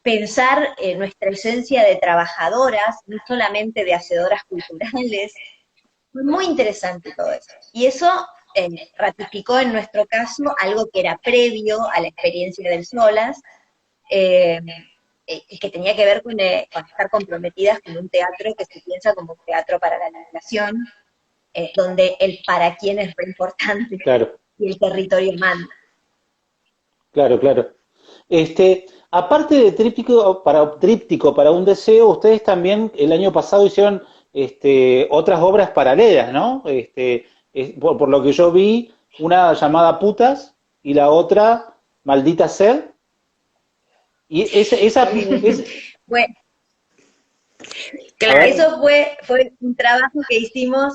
S3: pensar nuestra esencia de trabajadoras, no solamente de hacedoras culturales. Fue muy interesante todo eso. Y eso ratificó en nuestro caso algo que era previo a la experiencia del Solas, eh, y que tenía que ver con estar comprometidas con un teatro que se piensa como un teatro para la liberación, donde el para quién es re importante
S1: Claro,
S3: y el territorio manda.
S1: claro, claro. Aparte de tríptico para un deseo, ustedes también el año pasado hicieron otras obras paralelas, ¿no? Por lo que yo vi, una llamada Putas y la otra Maldita Ser. Y
S3: Eh, bueno,
S1: a
S3: claro,
S1: ver,
S3: eso fue un trabajo que hicimos.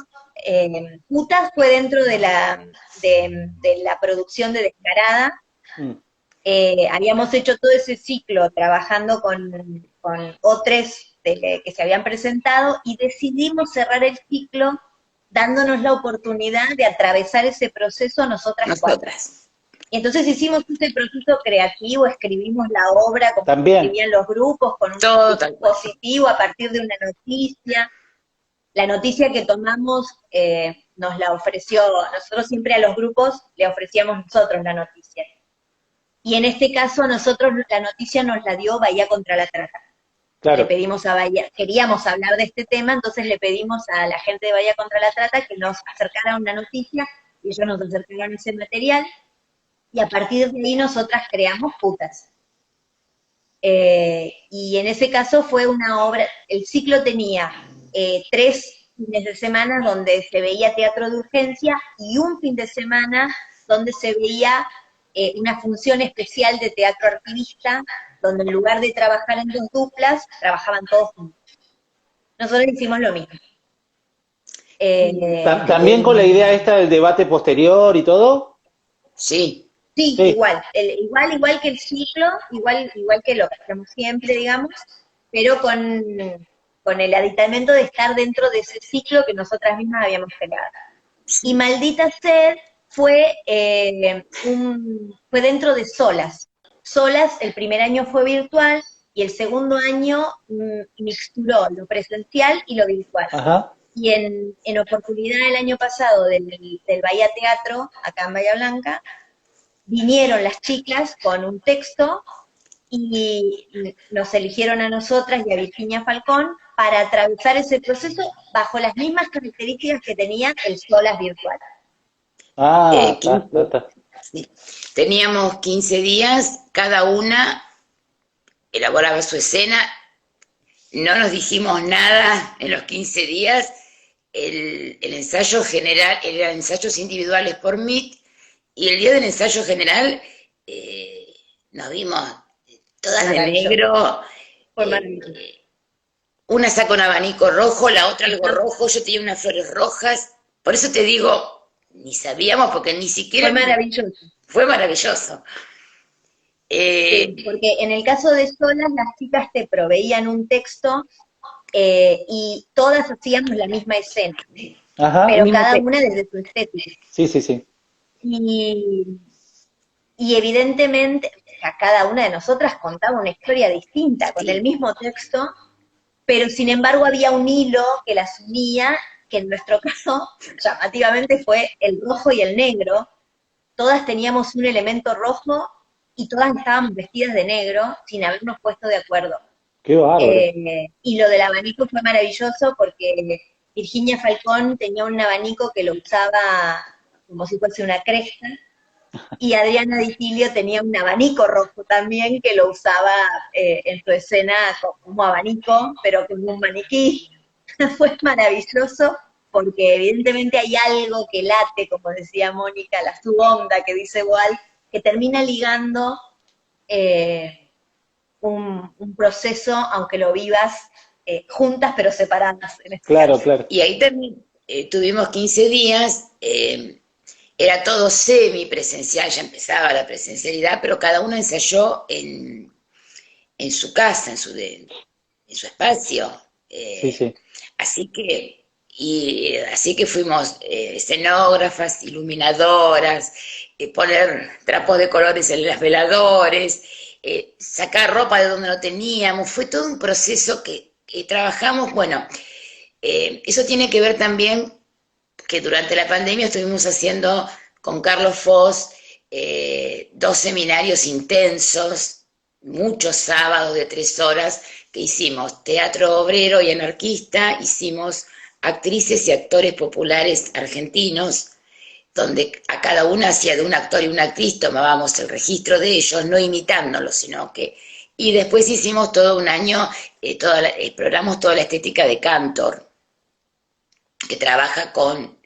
S3: Putas fue dentro de la producción de Descarada.
S1: mm,
S3: Habíamos hecho todo ese ciclo trabajando con otros que se habían presentado y decidimos cerrar el ciclo dándonos la oportunidad de atravesar ese proceso nosotras cuatro.
S2: nosotras.
S3: Y entonces hicimos ese proceso creativo, escribimos la obra como
S1: también,
S3: escribían los grupos, con un
S2: Todo tal cual.
S3: dispositivo a partir de una noticia. La noticia que tomamos nos la ofreció, nosotros siempre a los grupos le ofrecíamos nosotros la noticia. Y en este caso nosotros la noticia nos la dio Bahía contra la Trata. Le
S1: claro,
S3: pedimos a Bahía, queríamos hablar de este tema, entonces le pedimos a la gente de Bahía contra la Trata que nos acercara una noticia, y ellos nos acercaron ese material, y a partir de ahí nosotras creamos Putas. Y en ese caso fue una obra, el ciclo tenía 3 fines de semana donde se veía teatro de urgencia y un fin de semana donde se veía una función especial de teatro artivista, donde en lugar de trabajar en 2 duplas, trabajaban todos juntos. Nosotros hicimos lo mismo. Eh,
S1: también con la idea esta del debate posterior y todo.
S2: Sí,
S3: sí,
S1: Sí,
S3: igual que el ciclo, igual que lo que hacemos siempre, digamos, pero con el aditamento de estar dentro de ese ciclo que nosotras mismas habíamos creado. Y
S2: sí.
S3: Maldita Sed fue dentro de Solas. Solas, el primer año fue virtual y el segundo año mixturó lo presencial y lo virtual.
S1: ajá.
S3: Y en oportunidad el año pasado del Bahía Teatro, acá en Bahía Blanca, vinieron las chicas con un texto y nos eligieron a nosotras y a Virginia Falcón para atravesar ese proceso bajo las mismas características que tenía el Solas virtual.
S1: Ah, está,
S2: 15,
S1: está, está.
S2: sí. Teníamos 15 días, cada una elaboraba su escena, no nos dijimos nada en los 15 días, el ensayo general, eran ensayos individuales por Meet, y el día del ensayo general nos vimos todas de negro,
S3: Fue maravilloso.
S2: una saca un abanico rojo, la otra algo rojo, yo tenía unas flores rojas, por eso te digo, ni sabíamos porque ni siquiera
S3: Fue maravilloso.
S2: fue maravilloso.
S3: Sí, porque en el caso de Solas, las chicas te proveían un texto y todas hacíamos la misma escena,
S1: Ajá,
S2: El
S3: pero
S2: mismo
S3: cada
S2: texto.
S3: una desde su estética.
S1: sí, sí, sí.
S3: Y, y evidentemente, a cada una de nosotras contaba una historia distinta, con el mismo texto, pero sin embargo había un hilo que las unía, que en nuestro caso, llamativamente, fue el rojo y el negro. Todas teníamos un elemento rojo y todas estábamos vestidas de negro sin habernos puesto de acuerdo.
S1: Qué bárbaro.
S3: Y lo del abanico fue maravilloso porque Virginia Falcón tenía un abanico que lo usaba como si fuese una cresta, y Adriana Di Tilio tenía un abanico rojo también que lo usaba en su escena como abanico, pero como un maniquí. Fue maravilloso porque evidentemente hay algo que late, como decía Mónica, la subonda que dice Walt, que termina ligando un proceso, aunque lo vivas juntas pero separadas en este
S1: Claro,
S3: caso.
S1: claro.
S2: Y ahí también tuvimos 15 días, era todo semipresencial, ya empezaba la presencialidad, pero cada uno ensayó en su casa, en su espacio.
S1: Sí, sí.
S2: Así que Y así que fuimos escenógrafas, iluminadoras, poner trapos de colores en los veladores, sacar ropa de donde no teníamos. Fue todo un proceso que trabajamos. Bueno, eso tiene que ver también que durante la pandemia estuvimos haciendo con Carlos Foss 2 seminarios intensos, muchos sábados de 3 horas, que hicimos teatro obrero y anarquista, hicimos actrices y actores populares argentinos, donde a cada una hacía de un actor y una actriz, tomábamos el registro de ellos, no imitándolos, sino que... Y después hicimos todo un año, exploramos toda la estética de Cantor, que trabaja con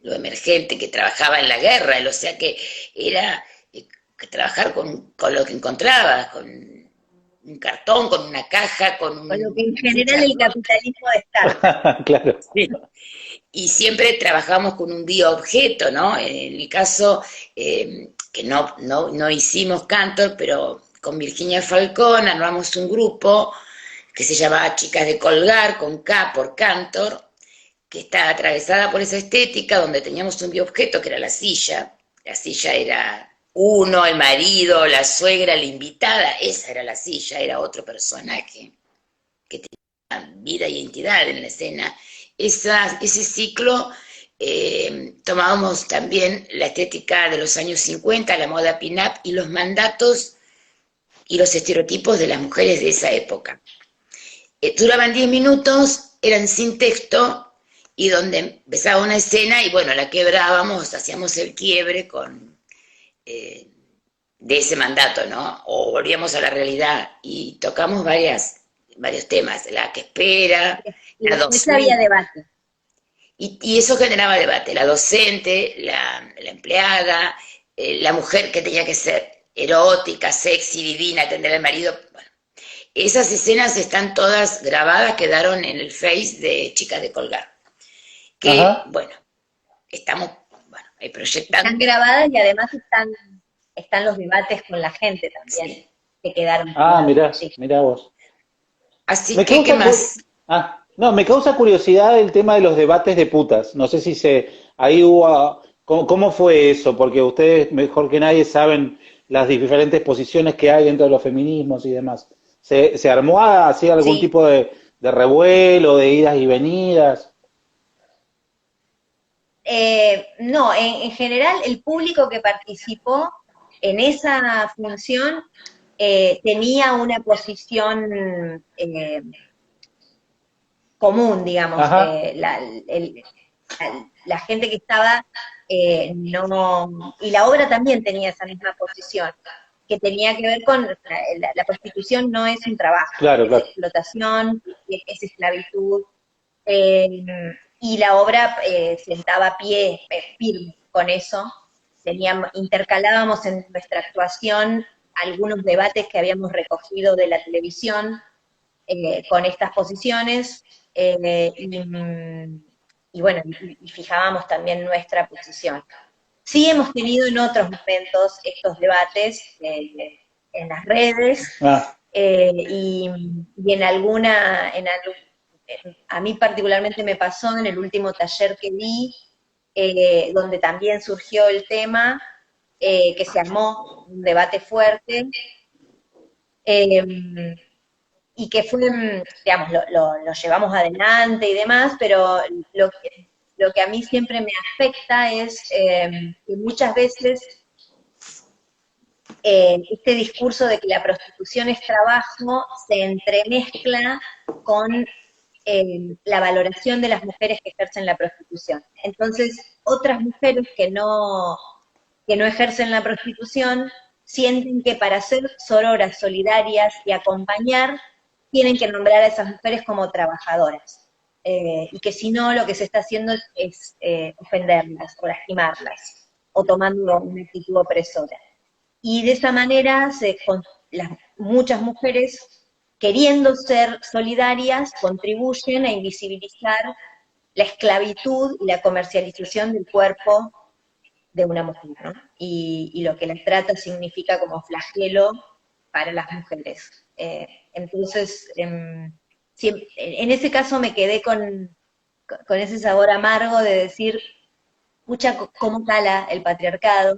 S2: lo emergente, que trabajaba en la guerra, o sea que era que trabajar con lo que encontraba, con un cartón, con una caja, con
S3: Con lo
S2: un...
S3: que en general el capitalismo descarta.
S1: Claro.
S2: Sí. Y siempre trabajamos con un bioobjeto, ¿no? En el caso que no hicimos Cantor, pero con Virginia Falcón armamos un grupo que se llamaba Chicas de Colgar, con K por Cantor, que está atravesada por esa estética, donde teníamos un bioobjeto que era la silla. La silla era uno, el marido, la suegra, la invitada, esa era la silla, era otro personaje que tenía vida y entidad en la escena. Ese ciclo tomábamos también la estética de los años 50, la moda pin-up y los mandatos y los estereotipos de las mujeres de esa época. Duraban 10 minutos, eran sin texto, y donde empezaba una escena y bueno, la quebrábamos, hacíamos el quiebre de ese mandato, ¿no? O volvíamos a la realidad y tocamos varios temas, la que espera,
S3: Y
S2: la
S3: después había
S2: docente,
S3: debate.
S2: y eso generaba debate, la docente, la empleada, la mujer que tenía que ser erótica, sexy, divina, atender al marido. Bueno, esas escenas están todas grabadas, quedaron en el Face de Chicas de Colgar. Que,
S1: Ajá.
S2: bueno, estamos proyectando.
S3: Están grabadas y además están los debates con la gente también,
S2: Sí.
S3: que quedaron
S1: Ah,
S3: pegados,
S1: mirá,
S3: sí.
S1: mirá vos.
S2: Así
S1: Me
S2: que, ¿qué
S1: causa
S2: más?
S1: no, me causa curiosidad el tema de los debates de putas. No sé si ahí hubo, ¿cómo fue eso? Porque ustedes mejor que nadie saben las diferentes posiciones que hay dentro de los feminismos y demás. ¿Se armó así algún
S3: Sí.
S1: tipo de revuelo, de idas y venidas?
S3: No, en general el público que participó en esa función tenía una posición común, digamos.
S1: Ajá,
S3: La gente que estaba no, y la obra también tenía esa misma posición, que tenía que ver con la prostitución no es un trabajo,
S1: claro,
S3: es
S1: claro.
S3: explotación, es esclavitud, eh, y la obra sentaba a pie firme con eso. Intercalábamos en nuestra actuación algunos debates que habíamos recogido de la televisión con estas posiciones, y bueno, y fijábamos también nuestra posición. Sí hemos tenido en otros momentos estos debates en las redes,
S1: Ah,
S3: y a mí particularmente me pasó en el último taller que di, donde también surgió el tema, que se armó un debate fuerte, eh, y que fue, digamos, lo llevamos adelante y demás, pero lo que a mí siempre me afecta es que muchas veces este discurso de que la prostitución es trabajo se entremezcla con la valoración de las mujeres que ejercen la prostitución. Entonces, otras mujeres que no ejercen la prostitución sienten que para ser sororas, solidarias y acompañar, tienen que nombrar a esas mujeres como trabajadoras. Y que si no, lo que se está haciendo es ofenderlas o lastimarlas, o tomando una actitud opresora. Y de esa manera muchas mujeres, queriendo ser solidarias, contribuyen a invisibilizar la esclavitud y la comercialización del cuerpo de una mujer, ¿no? Y lo que la trata significa como flagelo para las mujeres. Entonces, en ese caso me quedé con ese sabor amargo de decir, pucha, cómo cala el patriarcado,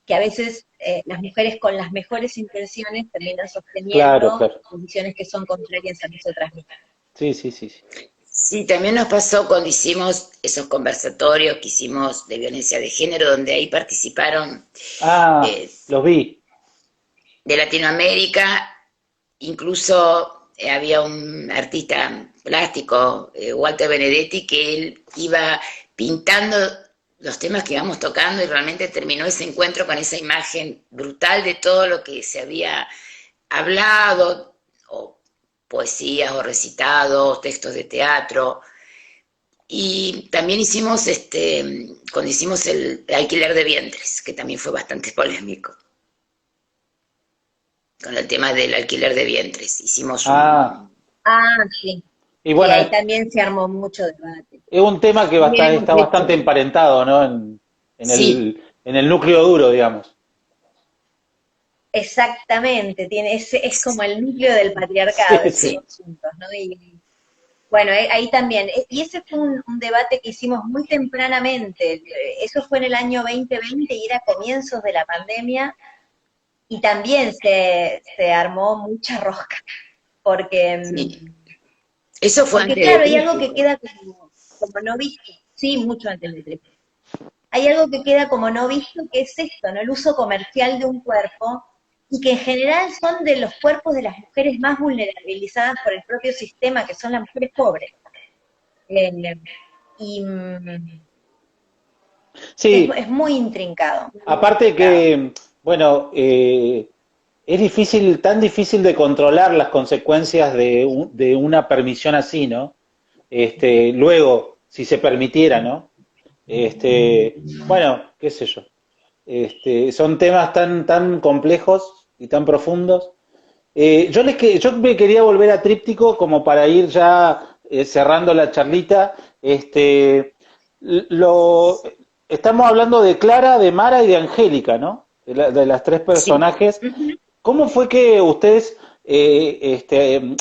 S3: que a veces las mujeres con las mejores intenciones terminan
S1: Claro,
S3: sosteniendo
S1: claro.
S3: posiciones que son contrarias a nosotras mismas.
S1: Sí, sí, sí, sí.
S2: Sí, también nos pasó cuando hicimos esos conversatorios que hicimos de violencia de género, donde ahí participaron
S1: Ah,
S2: eh,
S1: los vi.
S2: de Latinoamérica, incluso había un artista plástico, Walter Benedetti, que él iba pintando los temas que íbamos tocando y realmente terminó ese encuentro con esa imagen brutal de todo lo que se había hablado, o poesías o recitados, textos de teatro. Y también hicimos, cuando hicimos el alquiler de vientres, que también fue bastante polémico, con el tema del alquiler de vientres. Hicimos
S1: Ah,
S2: un...
S3: Ah, sí.
S1: y
S3: Sí,
S1: bueno,
S3: ahí también se armó mucho debate.
S1: es un tema que
S3: También hemos
S1: está bastante
S3: hecho.
S1: emparentado, ¿no?
S2: Sí,
S1: En el núcleo duro, digamos.
S3: Exactamente, es como el núcleo del patriarcado,
S1: Sí,
S3: esos
S1: sí.
S2: sí.
S3: dos puntos, ¿no? Y bueno, ahí también, y ese fue un debate que hicimos muy tempranamente, eso fue en el año 2020 y era comienzos de la pandemia, y también se armó mucha rosca, porque,
S2: Sí. Eso fue
S3: porque
S2: antes de
S3: claro, hay algo que
S2: Triffitt.
S3: queda como no visto, sí, mucho antes de Trip. Hay algo que queda como no visto, que es esto, ¿no? El uso comercial de un cuerpo, y que en general son de los cuerpos de las mujeres más vulnerabilizadas por el propio sistema, que son las mujeres pobres. Eh, y
S1: Sí,
S3: es muy intrincado, muy
S1: aparte
S3: intrincado.
S1: que, bueno, es difícil, tan difícil de controlar las consecuencias de una permisión así, ¿no? Luego, si se permitiera, ¿no? Bueno, qué sé yo. Son temas tan complejos y tan profundos. Yo me quería volver a Tríptico como para ir ya cerrando la charlita. Lo, estamos hablando de Clara, de Mara y de Angélica, ¿no? De las tres
S2: Sí.
S1: personajes.
S3: Ujú.
S1: ¿Cómo fue que ustedes,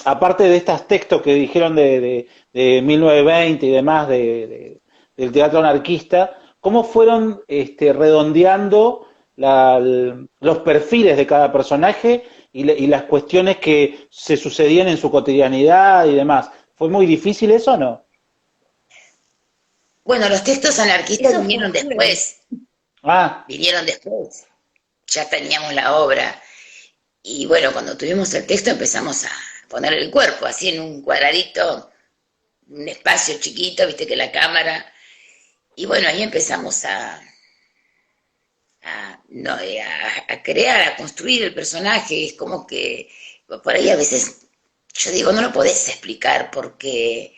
S1: aparte de estos textos que dijeron de 1920 y demás, del teatro anarquista, cómo fueron redondeando los perfiles de cada personaje y las cuestiones que se sucedían en su cotidianidad y demás? ¿Fue muy difícil eso o no?
S2: Bueno, los textos anarquistas
S3: Eso fue duro.
S1: Ah,
S2: vinieron después, ya teníamos la obra. Y bueno, cuando tuvimos el texto empezamos a poner el cuerpo así en un cuadradito, un espacio chiquito, viste que la cámara. Y bueno, ahí empezamos no, a crear, a construir el personaje. Es como que por ahí a veces yo digo, no lo podés explicar porque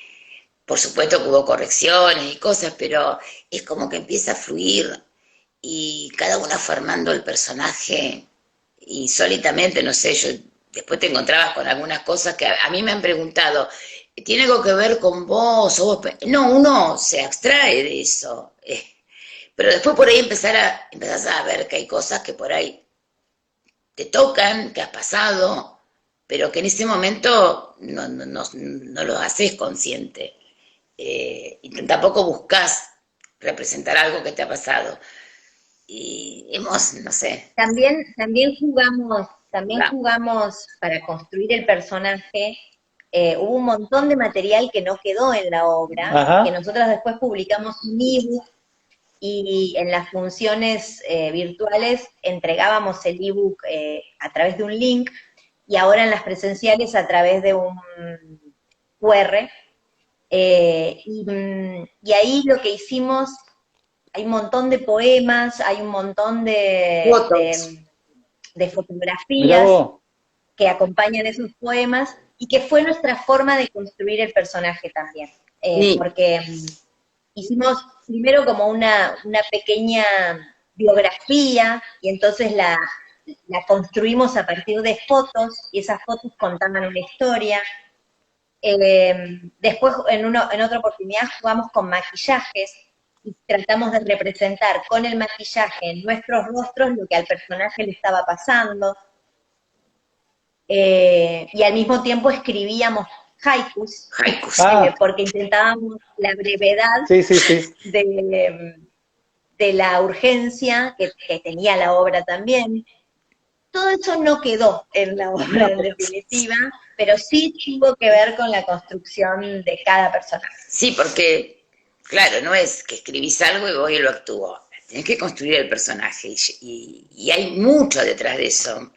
S2: por supuesto que hubo correcciones y cosas, pero es como que empieza a fluir y cada una formando el personaje insólitamente, no sé, yo después te encontrabas con algunas cosas que a mí me han preguntado, ¿tiene algo que ver con vos? O vos? No, uno se abstrae de eso. Pero después por ahí empezás a ver que hay cosas que por ahí te tocan, que has pasado, pero que en ese momento no lo haces consciente. Y tampoco buscas representar algo que te ha pasado. Y hemos, no sé,
S3: También
S2: jugamos.
S3: jugamos para construir el personaje. Hubo un montón de material que no quedó en la obra, que
S1: ajá.
S3: nosotras después publicamos un ebook y en las funciones virtuales entregábamos el ebook a través de un link y ahora en las presenciales a través de un QR. Y ahí lo que hicimos, hay un montón de poemas, hay un montón
S2: Fotos.
S3: de
S1: Mirá
S3: fotografías
S1: vos.
S3: que acompañan esos poemas y que fue nuestra forma de construir el personaje también.
S2: Sí,
S3: Porque hicimos primero como una pequeña biografía y entonces la construimos a partir de fotos y esas fotos contaban una historia. Después, en otra oportunidad, jugamos con maquillajes y tratamos de representar con el maquillaje en nuestros rostros lo que al personaje le estaba pasando. Y al mismo tiempo escribíamos haikus,
S2: Haikus.
S1: Ah,
S3: porque intentábamos la brevedad
S1: sí, sí, sí.
S3: de, de la urgencia que tenía la obra también. Todo eso no quedó en la obra en definitiva, pero sí tuvo que ver con la construcción de cada personaje.
S2: Sí, porque, claro, no es que escribís algo y voy y lo actúo. Tenés que construir el personaje y hay mucho detrás de eso.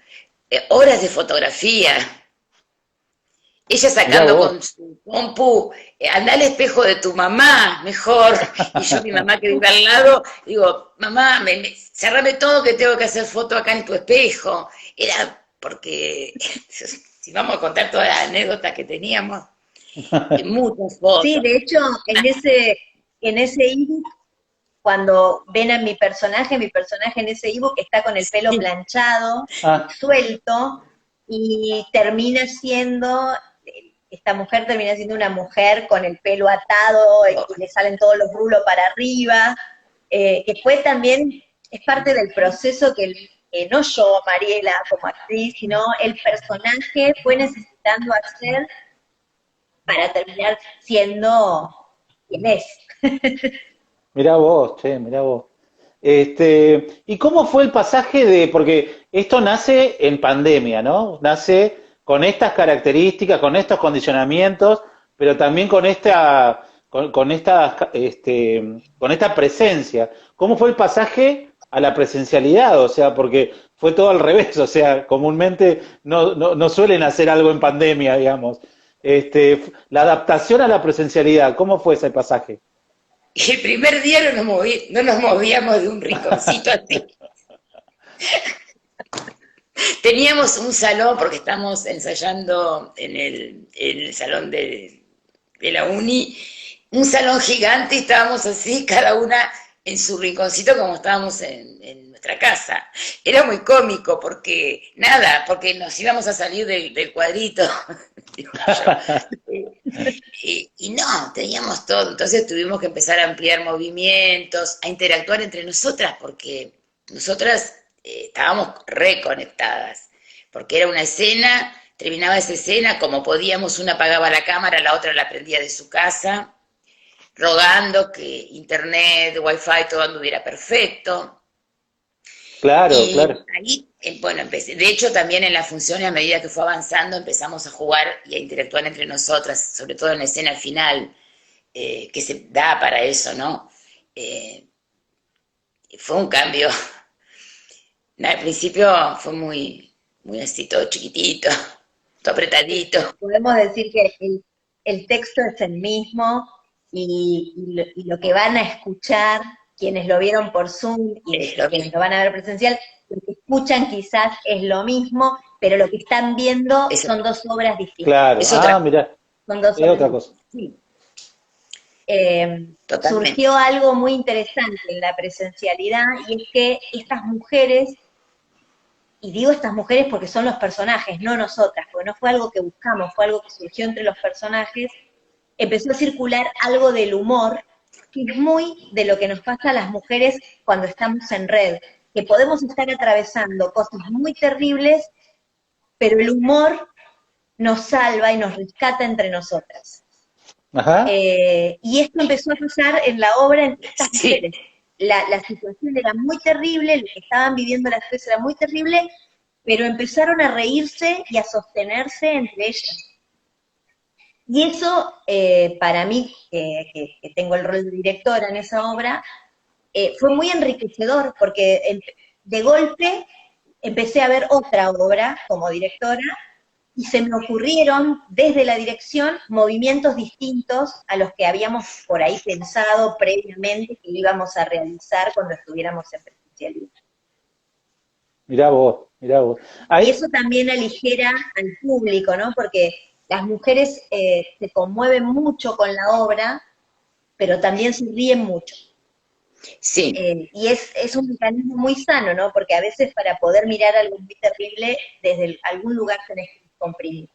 S2: Horas de fotografía. Ella
S1: Mirá
S2: sacando
S1: vos.
S2: con su compu, anda al espejo de tu mamá, mejor. Y yo, mi mamá que vive al lado, digo, mamá, cerrame todo que tengo que hacer foto acá en tu espejo. Era porque, si vamos a contar todas las anécdotas que teníamos, muchas
S3: Sí,
S2: fotos.
S3: de hecho, en ese ebook, cuando ven a mi personaje en ese ebook está con el pelo
S2: Sí.
S3: planchado,
S1: Ah,
S3: suelto, y termina siendo, esta mujer termina siendo una mujer con el pelo atado y le salen todos los rulos para arriba, que fue también, es parte del proceso que no yo, Mariela, como actriz, sino el personaje fue necesitando hacer para terminar siendo quien es.
S1: mirá vos, che, mirá vos. ¿Y cómo fue el pasaje porque esto nace en pandemia, ¿no? Nace con estas características, con estos condicionamientos, pero también con esta presencia. ¿Cómo fue el pasaje a la presencialidad? O sea, porque fue todo al revés, o sea, comúnmente no suelen hacer algo en pandemia, digamos. La adaptación a la presencialidad, ¿cómo fue ese pasaje?
S2: Y el primer día no nos movíamos de un rinconcito así. Teníamos un salón, porque estamos ensayando en el salón de la uni, un salón gigante y estábamos así, cada una en su rinconcito como estábamos en nuestra casa. Era muy cómico porque, nada, porque nos íbamos a salir del cuadrito, digo yo. Y no, teníamos todo, entonces tuvimos que empezar a ampliar movimientos, a interactuar entre nosotras, porque nosotras estábamos reconectadas, porque era una escena, terminaba esa escena, como podíamos, una apagaba la cámara, la otra la prendía de su casa, rogando que internet, wifi, todo anduviera perfecto.
S1: Claro,
S2: Y
S1: claro.
S2: ahí, bueno, empecé. De hecho, también en la función, a medida que fue avanzando, empezamos a jugar y a interactuar entre nosotras, sobre todo en la escena final, que se da para eso, ¿no? Eh, Fue un cambio. Al principio fue muy así, todo chiquitito, todo apretadito.
S3: Podemos decir que el texto es el mismo y lo que van a escuchar quienes lo vieron por Zoom y
S2: Lo
S3: quienes
S2: mismo.
S3: lo van a ver presencial, lo que escuchan quizás es lo mismo, pero lo que están viendo
S2: Es,
S3: son dos obras distintas.
S1: Claro.
S2: es
S1: Ah,
S2: otra.
S1: mirá,
S3: Son dos
S1: es
S3: obras
S1: otra
S3: distintas.
S1: cosa.
S2: Sí,
S3: Surgió
S2: totalmente.
S3: algo muy interesante en la presencialidad y es que estas mujeres, y digo estas mujeres porque son los personajes, no nosotras, porque no fue algo que buscamos, fue algo que surgió entre los personajes, empezó a circular algo del humor, que es muy de lo que nos pasa a las mujeres cuando estamos en red, que podemos estar atravesando cosas muy terribles, pero el humor nos salva y nos rescata entre nosotras.
S1: Ajá.
S3: Y esto empezó a pasar en la obra entre estas
S2: Sí,
S3: mujeres. La situación era muy terrible, lo que estaban viviendo las tres era muy terrible, pero empezaron a reírse y a sostenerse entre ellas. Y eso, para mí, que tengo el rol de directora en esa obra, fue muy enriquecedor, porque de golpe empecé a ver otra obra como directora y se me ocurrieron desde la dirección movimientos distintos a los que habíamos por ahí pensado previamente que íbamos a realizar cuando estuviéramos en presencialidad.
S1: Mirá vos, mirá vos.
S3: Y
S1: Ahí,
S3: eso también aligera al público, ¿no? Porque las mujeres se conmueven mucho con la obra, pero también se ríen mucho.
S2: sí,
S3: Y es un mecanismo muy sano, ¿no? Porque a veces para poder mirar algo muy terrible, desde algún lugar tenés que comprimir.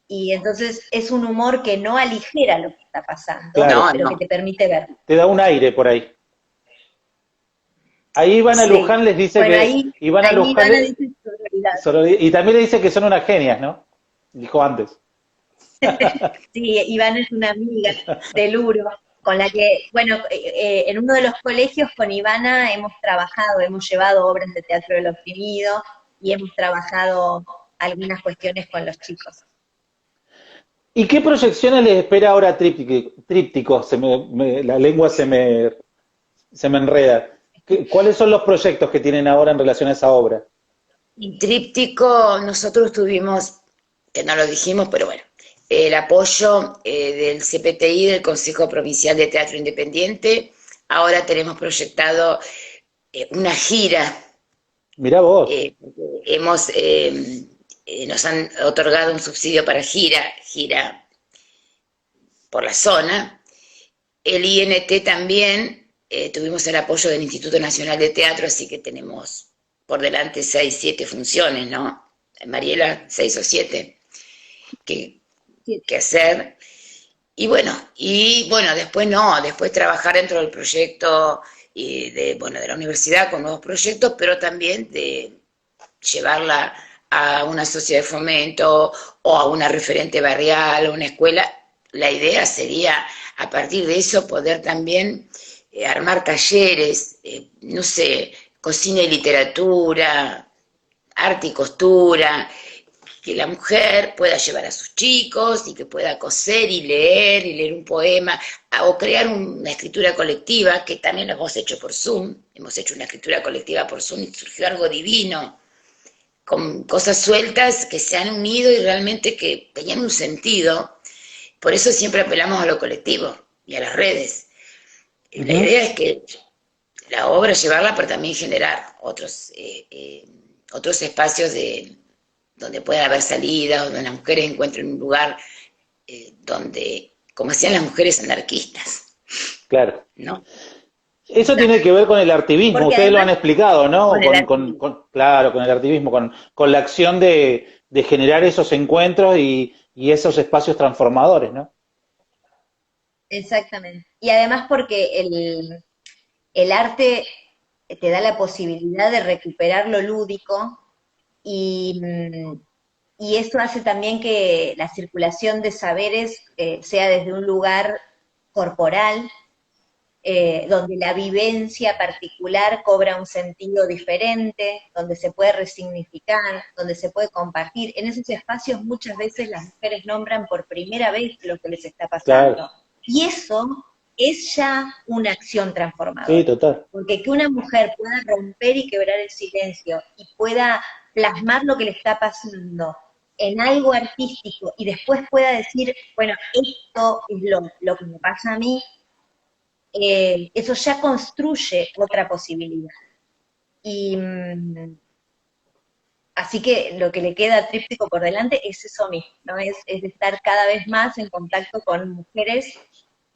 S3: Y entonces es un humor que no aligera lo que está pasando,
S1: claro,
S2: no,
S3: pero que
S2: no,
S3: te permite verlo.
S1: te da un aire por ahí. Ahí Ivana
S2: sí.
S1: Luján les dice
S3: Bueno,
S1: que, Ivana
S3: ahí
S1: Luján,
S3: van a decir sororidad.
S1: y también le dice que son unas genias, ¿no? Dijo antes.
S3: Sí, Ivana es una amiga del Uro, con la que, bueno, en uno de los colegios con Ivana hemos trabajado, hemos llevado obras de teatro del oprimido y hemos trabajado algunas cuestiones con los chicos.
S1: ¿Y qué proyecciones les espera ahora Tríptico? La lengua se me enreda. ¿Cuáles son los proyectos que tienen ahora en relación a esa obra?
S2: Y tríptico, nosotros tuvimos, que no lo dijimos, pero bueno, el apoyo del CPTI, del Consejo Provincial de Teatro Independiente. Ahora tenemos proyectado una gira.
S1: Mirá vos.
S2: Hemos, nos han otorgado un subsidio para gira por la zona. El INT también, tuvimos el apoyo del Instituto Nacional de Teatro, así que tenemos por delante 6, 7 funciones, ¿no? Mariela, 6 o 7 que,
S3: Sí.
S2: que hacer. Y bueno, después no, después trabajar dentro del proyecto de la universidad con nuevos proyectos, pero también de llevarla a una sociedad de fomento o a una referente barrial o una escuela. La idea sería, a partir de eso, poder también armar talleres, no sé, cocina y literatura, arte y costura, que la mujer pueda llevar a sus chicos y que pueda coser y leer un poema, o crear una escritura colectiva, que también lo hemos hecho por Zoom, hemos hecho una escritura colectiva por Zoom y surgió algo divino, con cosas sueltas que se han unido y realmente que tenían un sentido. Por eso siempre apelamos a lo colectivo y a las redes. La
S1: Ujú.
S2: idea es que la obra llevarla, pero también generar otros espacios donde pueda haber salidas, donde las mujeres encuentren un lugar donde, como hacían las mujeres anarquistas,
S1: Claro.
S2: ¿no?
S1: Eso tiene que ver con el activismo,
S3: Porque
S1: ustedes lo
S3: además,
S1: han explicado, ¿no?
S2: Con el activismo.
S1: Claro, con el activismo, con la acción de generar esos encuentros y esos espacios transformadores, ¿no?
S3: exactamente. Y además porque el arte te da la posibilidad de recuperar lo lúdico y, y eso hace también que la circulación de saberes sea desde un lugar corporal, donde la vivencia particular cobra un sentido diferente, donde se puede resignificar, donde se puede compartir. En esos espacios muchas veces las mujeres nombran por primera vez lo que les está
S1: Claro,
S3: pasando. Y eso es ya una acción
S1: sí,
S3: transformadora.
S1: total.
S3: Porque que una mujer pueda romper y quebrar el silencio y pueda plasmar lo que le está pasando en algo artístico y después pueda decir, bueno, esto es lo que me pasa a mí, eso ya construye otra posibilidad. Y así que lo que le queda a Tríptico por delante es eso mismo, ¿no? Es de estar cada vez más en contacto con mujeres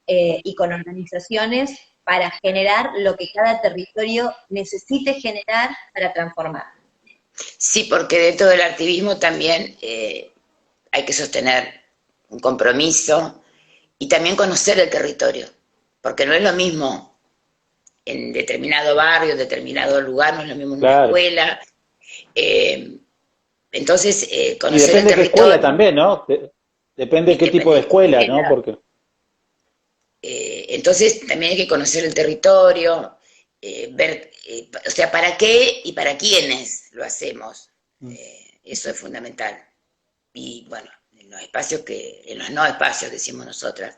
S3: y con organizaciones para generar lo que cada territorio necesite generar para transformar.
S2: Sí, porque dentro del activismo también hay que sostener un compromiso y también conocer el territorio, porque no es lo mismo en determinado barrio, en determinado lugar, no es lo mismo en una
S1: Claro.
S2: escuela. Eh, entonces,
S1: Y
S2: conocer el
S1: depende qué escuela
S2: territorio
S1: también, ¿no? Depende qué tipo
S2: depende
S1: de
S2: de qué
S1: escuela, ¿no?
S2: escuela.
S1: Porque,
S2: Entonces, también hay que conocer el territorio, ver, o sea, para qué y para quiénes lo hacemos. Eso es fundamental. Y bueno, en los no espacios, decimos nosotras.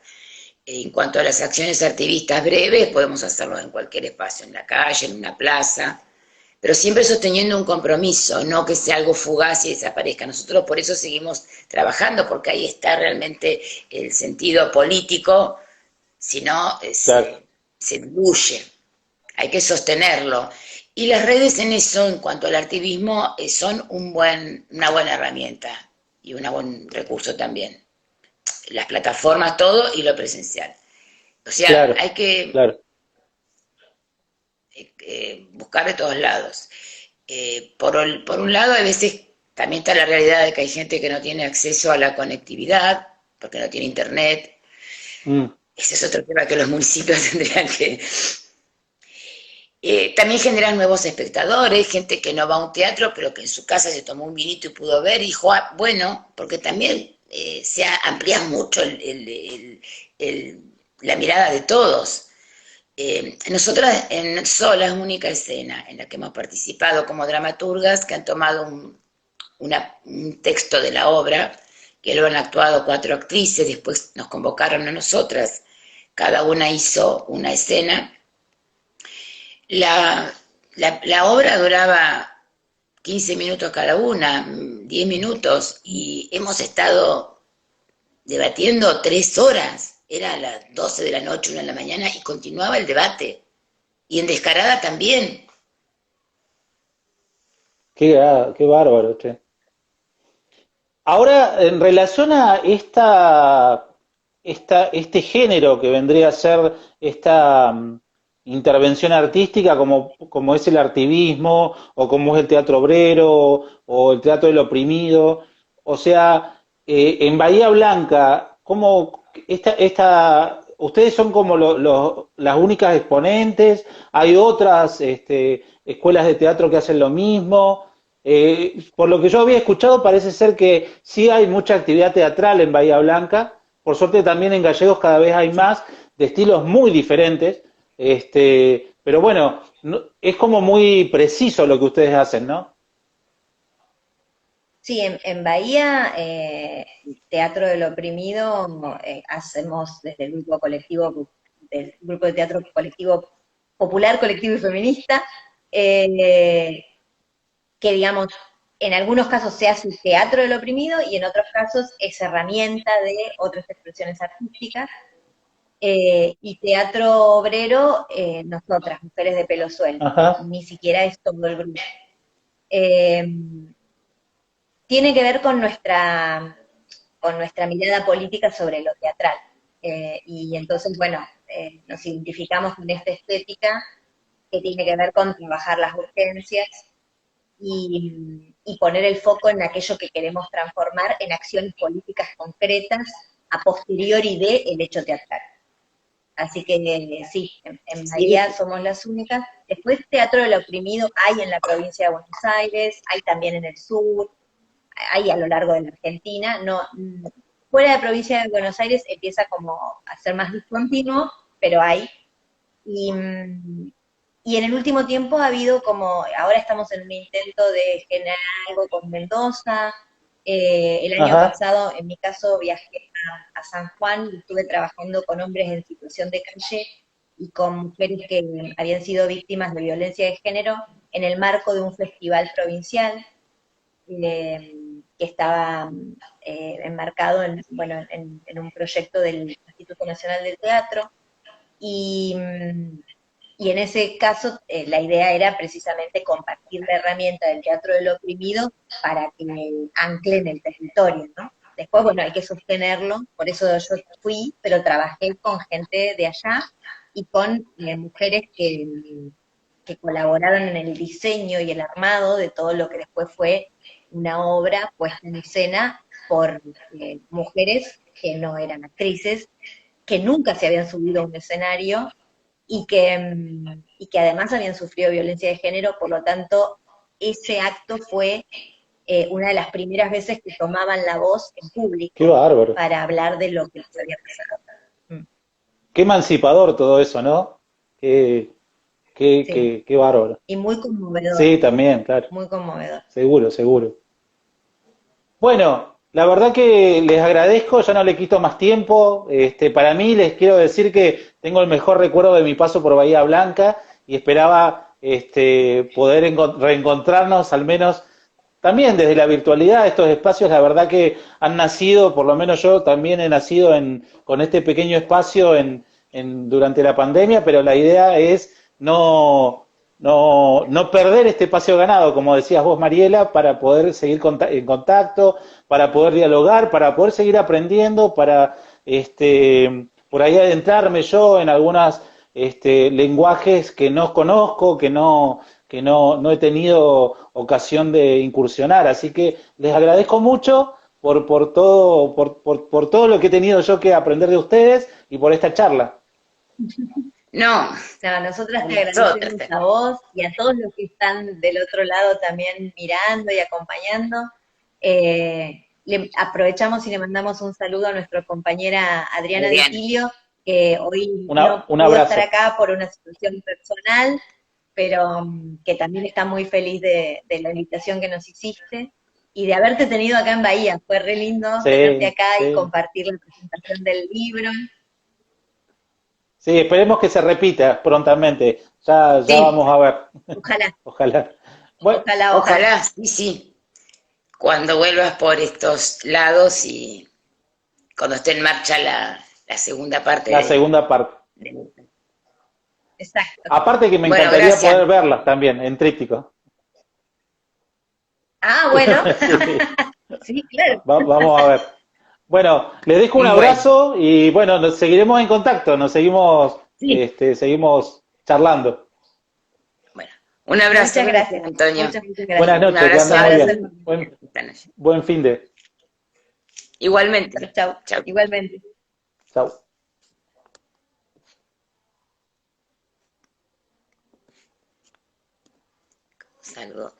S2: En cuanto a las acciones activistas breves, podemos hacerlo en cualquier espacio, en la calle, en una plaza, pero siempre sosteniendo un compromiso, no que sea algo fugaz y desaparezca. Nosotros por eso seguimos trabajando, porque ahí está realmente el sentido político, si no
S1: claro.
S2: se diluye, hay que sostenerlo. Y las redes en eso, en cuanto al activismo, son una buena herramienta y un buen recurso también. Las plataformas, todo y lo presencial. O sea,
S1: Claro,
S2: hay que
S1: claro.
S2: buscar de todos lados. Por un lado, a veces también está la realidad de que hay gente que no tiene acceso a la conectividad, porque no tiene internet.
S1: Mm,
S2: Ese es otro tema que los municipios tendrían que... también generan nuevos espectadores, gente que no va a un teatro, pero que en su casa se tomó un vinito y pudo ver, y dijo, ah, bueno, porque también se amplía mucho la mirada de todos. Nosotras en Sola es la única escena en la que hemos participado como dramaturgas que han tomado un texto de la obra, que lo han actuado 4 actrices, después nos convocaron a nosotras, cada una hizo una escena. La obra duraba 15 minutos cada una, 10 minutos, y hemos estado debatiendo 3 horas. Era a las 12 de la noche, 1 de la mañana, y continuaba el debate. Y en Descarada también.
S1: Qué bárbaro, che. Ahora, en relación a este género que vendría a ser esta intervención artística, como es el artivismo, o como es el teatro obrero, o el teatro del oprimido, o sea, en Bahía Blanca, ustedes son como las únicas exponentes, hay otras escuelas de teatro que hacen lo mismo. Por lo que yo había escuchado, parece ser que sí hay mucha actividad teatral en Bahía Blanca. Por suerte también en Gallegos cada vez hay más, de estilos muy diferentes. Pero bueno, es como muy preciso lo que ustedes hacen, ¿no?
S3: Sí, en Bahía, Teatro del Oprimido, hacemos desde el grupo colectivo, del grupo de teatro colectivo popular, colectivo y feminista, eh, que digamos, en algunos casos se hace teatro del oprimido y en otros casos es herramienta de otras expresiones artísticas. Y teatro obrero, nosotras, mujeres de pelo suelto,
S1: Ajá,
S3: ni siquiera es todo el grupo. Eh, Tiene que ver con nuestra mirada política sobre lo teatral. Y entonces, bueno, nos identificamos con esta estética que tiene que ver con trabajar las urgencias y poner el foco en aquello que queremos transformar en acciones políticas concretas a posteriori del hecho teatral. Así que sí, en
S2: Sí,
S3: Bahía somos las únicas. Después Teatro del Oprimido hay en la provincia de Buenos Aires, hay también en el sur, hay a lo largo de la Argentina. No, fuera de provincia de Buenos Aires empieza como a ser más discontinuo, pero hay. Y, y en el último tiempo ha habido como, ahora estamos en un intento de generar algo con Mendoza. El año
S1: ajá.
S3: pasado, en mi caso, viajé a San Juan y estuve trabajando con hombres en situación de calle y con mujeres que habían sido víctimas de violencia de género en el marco de un festival provincial que estaba enmarcado en, bueno, en un proyecto del Instituto Nacional del Teatro. Y, y en ese caso, la idea era precisamente compartir la herramienta del teatro del oprimido para que ancle en el territorio, ¿no? Después, bueno, hay que sostenerlo, por eso yo fui, pero trabajé con gente de allá y con mujeres que colaboraron en el diseño y el armado de todo lo que después fue una obra puesta en escena por mujeres que no eran actrices, que nunca se habían subido a un escenario y que además habían sufrido violencia de género, por lo tanto, ese acto fue una de las primeras veces que tomaban la voz en
S1: Qué
S3: público
S1: bárbaro.
S3: para hablar de lo que les había pasado. Mm,
S1: Qué emancipador todo eso, ¿no?
S3: sí,
S1: Qué bárbaro.
S3: y muy conmovedor,
S1: Sí, también, claro.
S3: muy conmovedor.
S1: Seguro, seguro. Bueno, la verdad que les agradezco, ya no le quito más tiempo. Para mí les quiero decir que tengo el mejor recuerdo de mi paso por Bahía Blanca y esperaba poder reencontrarnos al menos también desde la virtualidad. Estos espacios, la verdad que han nacido, por lo menos yo también he nacido con este pequeño espacio durante la pandemia, pero la idea es no perder este espacio ganado, como decías vos, Mariela, para poder seguir en contacto, para poder dialogar, para poder seguir aprendiendo, para por ahí adentrarme yo en algunos lenguajes que no conozco, no he tenido ocasión de incursionar. Así que les agradezco mucho por todo lo que he tenido yo que aprender de ustedes y por esta charla.
S2: no,
S3: No, nosotras te
S2: nosotras.
S3: agradecemos a vos y a todos los que están del otro lado también mirando y acompañando. le aprovechamos y le mandamos un saludo a nuestra compañera Adriana Di
S2: Adriana.
S3: Tilio, que hoy no
S1: Un
S3: pudo estar
S1: abrazo.
S3: acá por una situación personal, pero que también está muy feliz de la invitación que nos hiciste y de haberte tenido acá en Bahía. Fue re lindo tenerte
S1: Sí,
S3: acá y
S1: sí.
S3: compartir la presentación del libro.
S1: Sí, esperemos que se repita prontamente. Ya
S2: Sí,
S1: vamos a ver.
S3: Ojalá,
S1: Ojalá. Bueno,
S3: ojalá, ojalá.
S2: ojalá, sí, sí. Cuando vuelvas por estos lados y cuando esté en marcha la segunda parte
S1: la segunda parte.
S2: de-
S3: Exacto.
S1: Aparte que me
S2: Bueno,
S1: encantaría
S2: gracias.
S1: poder verlas también en tríptico.
S3: Ah, bueno,
S1: Sí,
S3: sí, claro.
S1: vamos a ver. Bueno, les dejo un
S2: Bueno,
S1: abrazo y bueno, nos seguiremos en contacto, nos seguimos,
S2: sí.
S1: seguimos charlando.
S2: Bueno, un abrazo,
S3: Muchas
S2: gracias,
S3: gracias.
S2: Antonio.
S3: Muchas
S1: Buenas
S3: gracias.
S2: Un
S1: noches, que
S2: abrazo
S1: andes
S3: Un
S1: muy
S2: a
S3: abrazo
S1: bien.
S3: enorme.
S1: Buen fin de.
S3: Chau,
S2: Igualmente.
S3: chau.
S2: Chao.
S3: Igualmente.
S1: Chau.
S2: Saludos.